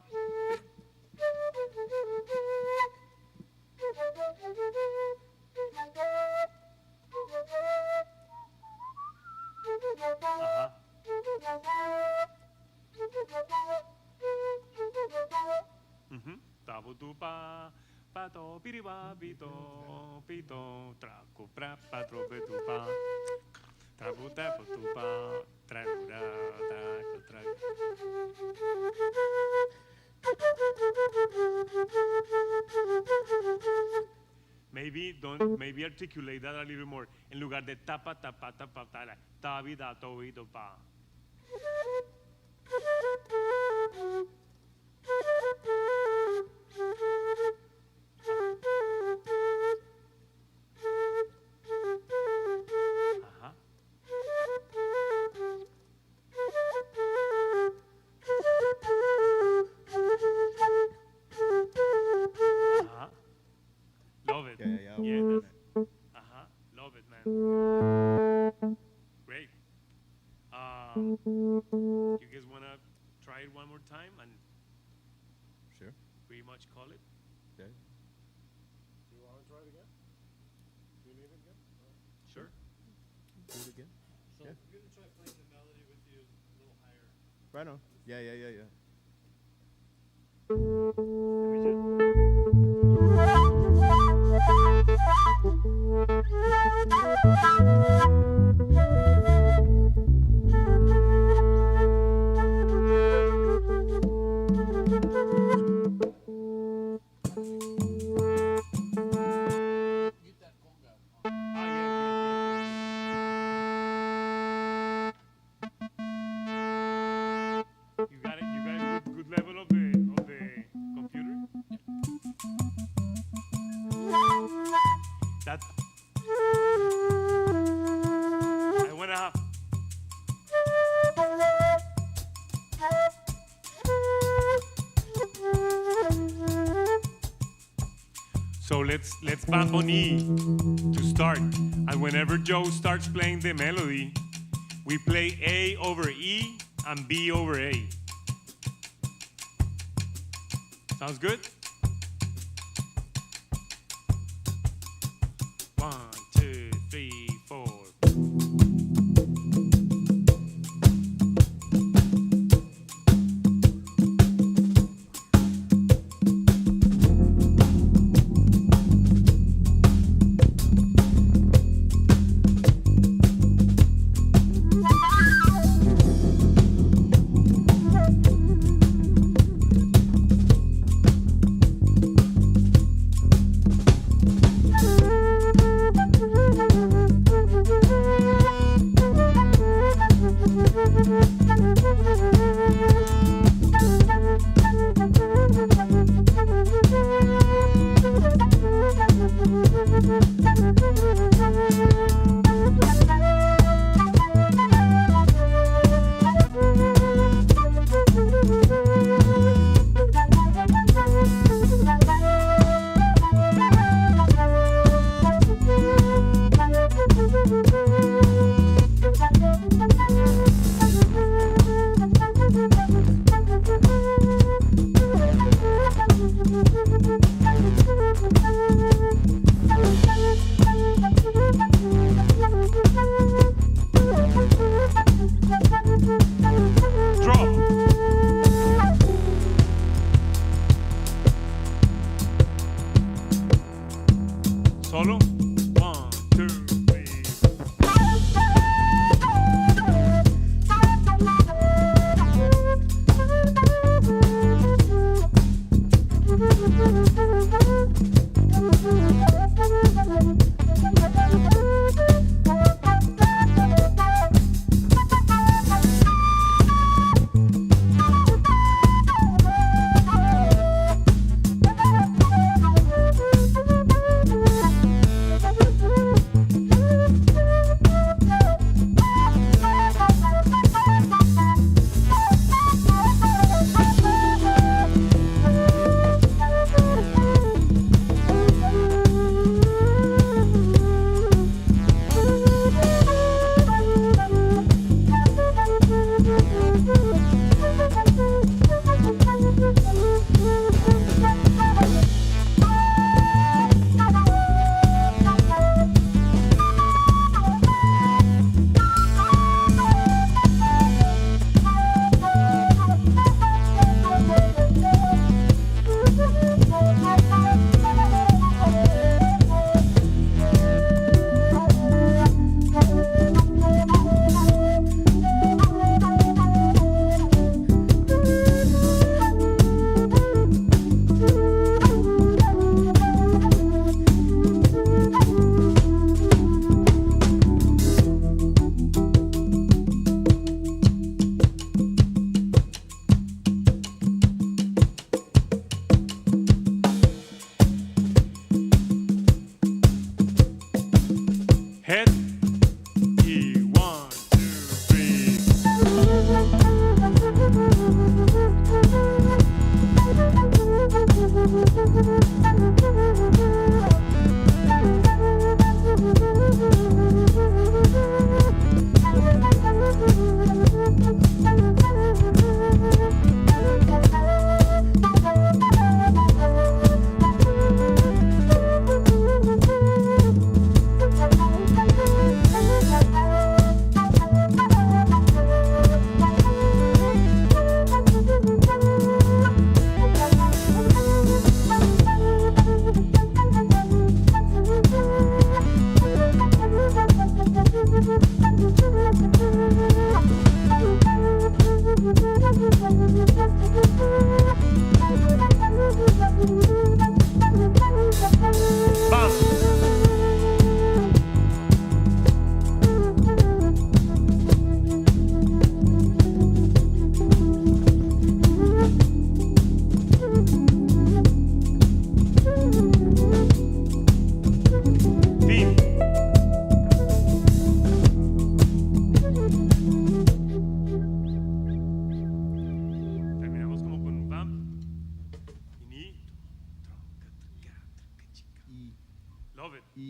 Tabu tu pa to piriba pito traco pra patro betu pa trabu tapu tu pa tragura tra. Maybe articulate that a little more. En lugar de tapa tabida toido pa. Love it. Yeah. Love it, man. Great. You guys wanna try it one more time and Sure. pretty much call it? Okay. Do you want to try it again? Do you need it again? Sure. Do it again. So Yeah. we're gonna try playing the melody with you a little higher. Right on. Yeah. Get that conga. You got it. You got a good level of the computer. That I wanna have. So let's bump on E to start. And whenever Joe starts playing the melody, we play A over E and B over A. Sounds good? 1, 2, 3, 4. Solo. 1, 2, 3.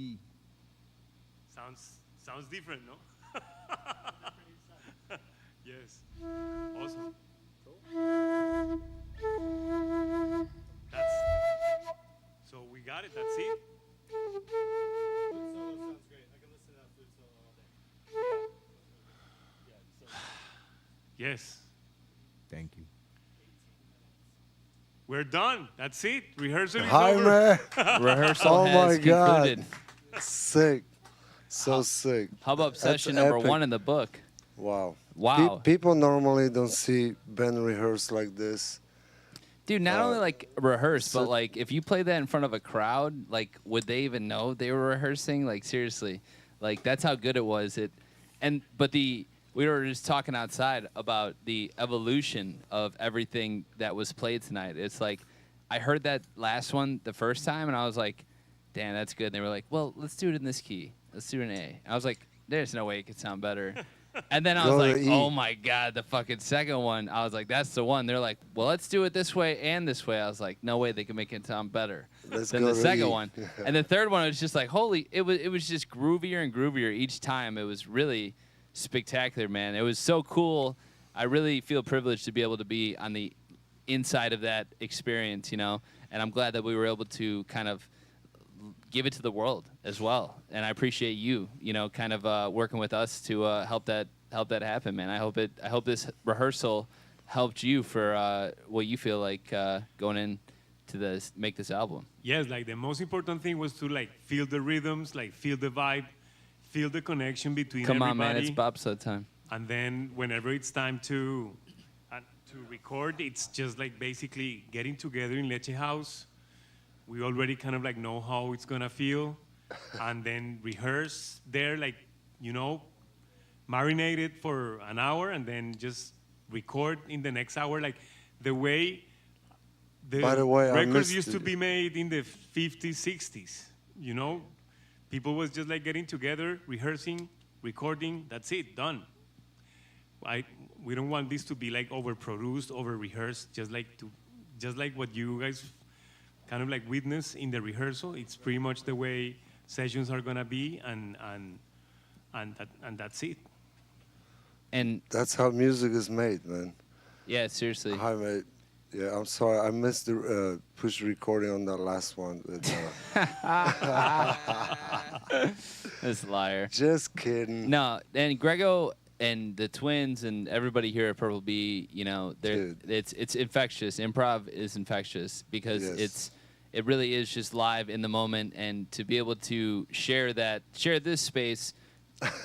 key. Sounds different, no? Yes. Awesome. So we got it. That's it. Flute solo sounds great. I can listen to that flute solo all day. Yes. Thank you. We're done. That's it. Rehearsal is Hi, over. man. Rehearsal Oh has my God. concluded. Sick. So sick. Hubbub That's session number epic. 1 in the book. Wow. Wow. People normally don't see band rehearse like this. Dude, not only like rehearse, so- but like if you play that in front of a crowd, like would they even know they were rehearsing? Like seriously, like that's how good it was. We were just talking outside about the evolution of everything that was played tonight. It's like I heard that last one the first time, and I was like, "Damn, that's good." And they were like, "Well, let's do it in this key. Let's do an A." I was like, "There's no way it could sound better." And then I was Go to like, E. "Oh my God, the fucking second one!" I was like, "That's the one." They're like, "Well, let's do it this way and this way." I was like, "No way, they can make it sound better Let's than go the to second E. one." And the third one was just like, holy! It was just groovier and groovier each time. It was really spectacular, man. It was so cool. I really feel privileged to be able to be on the inside of that experience, you know. And I'm glad that we were able to kind of give it to the world as well. And I appreciate you, you know, kind of working with us to help that happen, man. I hope this rehearsal helped you for what you feel like going in to make this album. Yes, like the most important thing was to like feel the rhythms, like feel the vibe, feel the connection between Come everybody. on, man, it's bobsled time. And then whenever it's time to record, it's just like basically getting together in Leche House. We already kind of like know how it's gonna feel, and then rehearse there, like, you know, marinate it for an hour, and then just record in the next hour, like the way By the way, I records missed used to it. be made in the 50s, 60s. You know, people was just like getting together, rehearsing, recording. That's it, done. We don't want this to be like overproduced, over-rehearsed, just like what you guys kind of like witness in the rehearsal. It's pretty much the way sessions are gonna be, and that's it. And That's how music is made, man. yeah, seriously. Hi, mate. Yeah, I'm sorry. I missed the push recording on that last one. But, This liar. just kidding. No, and Grego and the twins and everybody here at Purple Bee, you know, Dude. it's infectious. Improv is infectious because Yes. it really is just live in the moment, and to be able to share this space,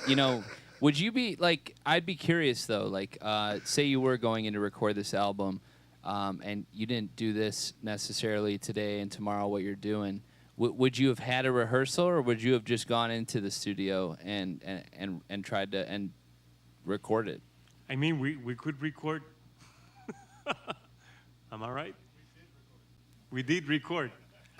you know, would you be like? I'd be curious though. Like, say you were going in to record this album, and you didn't do this necessarily today and tomorrow. What you're doing. Would you have had a rehearsal, or would you have just gone into the studio and tried to record it? I mean, we could record. Am I right? We did record.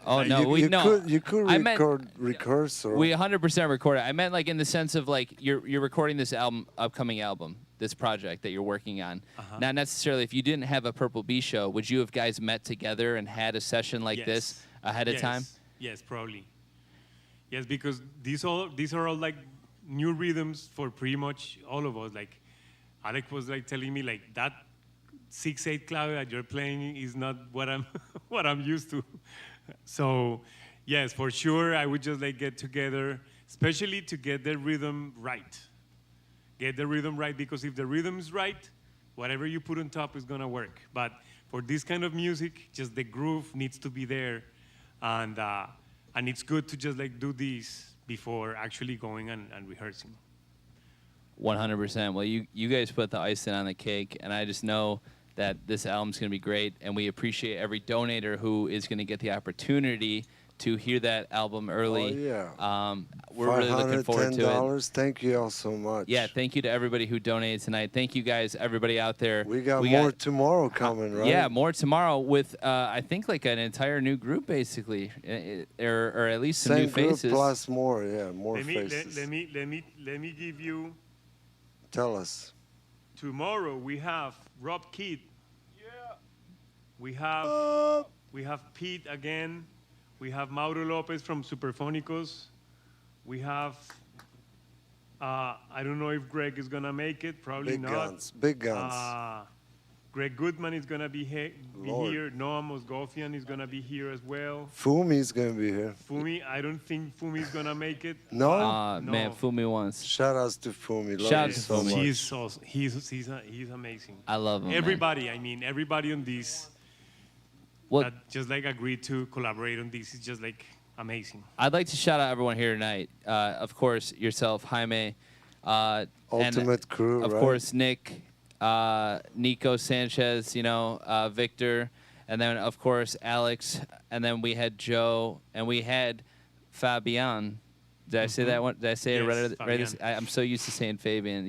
Oh no, You could I meant- record rehearsal. We 100% record it. I meant like in the sense of like you're recording this upcoming album, this project that you're working on. Not necessarily if you didn't have a Purple Bee show, would you have guys met together and had a session like this ahead of time? Yes, probably. Yes, because these are all like new rhythms for pretty much all of us. Like Alec was like telling me like that 6/8 clave that you're playing is not what I'm what I'm used to. So yes, for sure I would just like get together, especially to get the rhythm right. Get the rhythm right, because if the rhythm is right, whatever you put on top is gonna work. But for this kind of music, just the groove needs to be there, and it's good to just like do this before actually going and rehearsing. 100%. Well, you guys put the icing on the cake, and I just know that this album's going to be great, and we appreciate every donator who is going to get the opportunity to hear that album early. Oh, yeah. We're really looking forward to it. $510. Thank you all so much. Yeah, thank you to everybody who donated tonight. Thank you guys, everybody out there. We got more tomorrow coming, right? Yeah, more tomorrow with I think like an entire new group basically, or at least some Same new faces. group plus more, more Let faces. me give you. Tell us. Tomorrow we have Rob Kidd. Yeah. We have Pete again. We have Mauro Lopez from Superfónicos. We have, I don't know if Greg is going to make it. Probably Big not. guns. Big guns. Greg Goodman is going to be Lord. here. Noah Mosgofian is going to be here as well. Fumi's gonna be here. Fumi, I don't think Fumi is going to make it. No? No. Man, fool me once. Shout outs to Fumi. Love Shout you to so Fumi. much. He's awesome. He's amazing. I love him. Everybody, I mean, everybody on this Well, that just like agreed to collaborate on this is just like amazing. I'd like to shout out everyone here tonight. Of course, yourself, Jaime. Ultimate crew, Of right? course, Nick, Nico Sanchez, Victor, and then, of course, Alex. And then we had Joe, and we had Fabian. Did I say that one? Did I say Yes, it right? I'm so used to saying Fabian.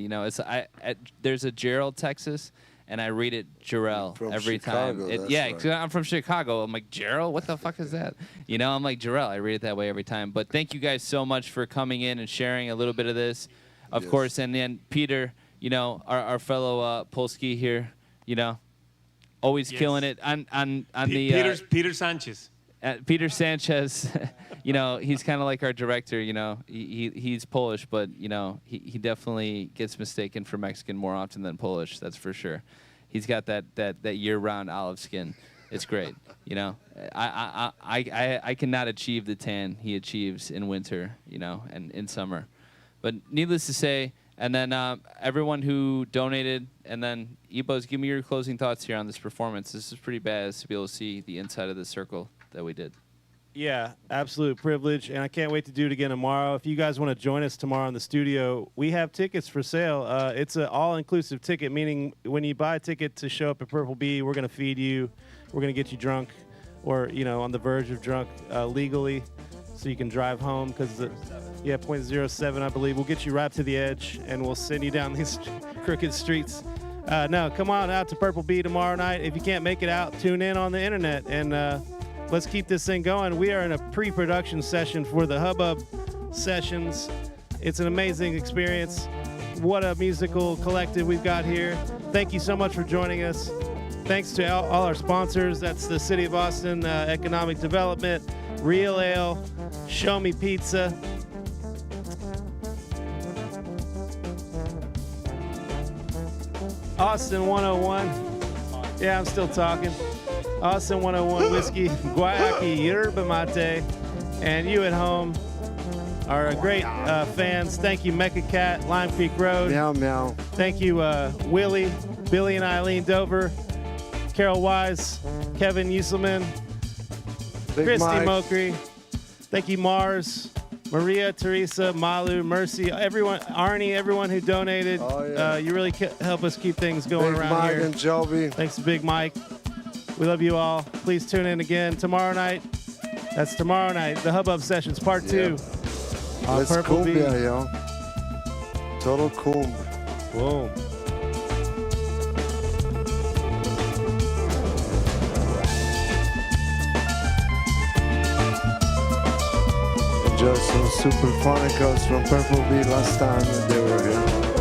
There's a Gerald, Texas, and I read it Jarrell From every Chicago, time. that's Yeah, right. 'cause I'm from Chicago. I'm like, Gerald? What the fuck is that? I'm like, Jarrell. I read it that way every time. But thank you guys so much for coming in and sharing a little bit of this, of Yes. course. And then Peter, our fellow Polski here, always Yes. killing it on the Peter Sanchez. Peter Sanchez. He's kind of like our director. He's Polish, but he definitely gets mistaken for Mexican more often than Polish. That's for sure. He's got that year-round olive skin. It's great. I cannot achieve the tan he achieves in winter. And in summer. But needless to say, and then everyone who donated, and then Ebos, give me your closing thoughts here on this performance. This is pretty badass to be able to see the inside of the circle that we did. Yeah, absolute privilege, and I can't wait to do it again tomorrow. If you guys want to join us tomorrow in the studio, we have tickets for sale. It's an all-inclusive ticket, meaning when you buy a ticket to show up at Purple Bee, we're going to feed you, we're going to get you drunk, or on the verge of drunk legally, so you can drive home. Because 0.07, I believe, we'll get you right to the edge, and we'll send you down these crooked streets. No, come on out to Purple Bee tomorrow night. If you can't make it out, tune in on the internet, and let's keep this thing going. We are in a pre-production session for the Hubbub sessions. It's an amazing experience. What a musical collective we've got here. Thank you so much for joining us. Thanks to all our sponsors. That's the City of Austin Economic Development, Real Ale, Show Me Pizza. Austin 101. Yeah, I'm still talking. Austin 101 Whiskey, Guayaki Yerba Mate, and you at home are great fans. Thank you, Mecca Cat, Lime Creek Road. Meow, meow. Thank you, Willie, Billy and Eileen Dover, Carol Wise, Kevin Uselman, Big Christy Mike. Mokri. Thank you, Mars, Maria, Teresa, Malu, Mercy, everyone, Arnie, everyone who donated. Oh, yeah. You really help us keep things going Big around Mike here. and Joby. Thanks to Big Mike. We love you all. Please tune in again tomorrow night. That's tomorrow night. The Hubbub Sessions Part 2. On Let's Purple Bee. cumbia, yo. Total coom. Boom. Enjoy some Superfónicos from Purple Bee last time they were here.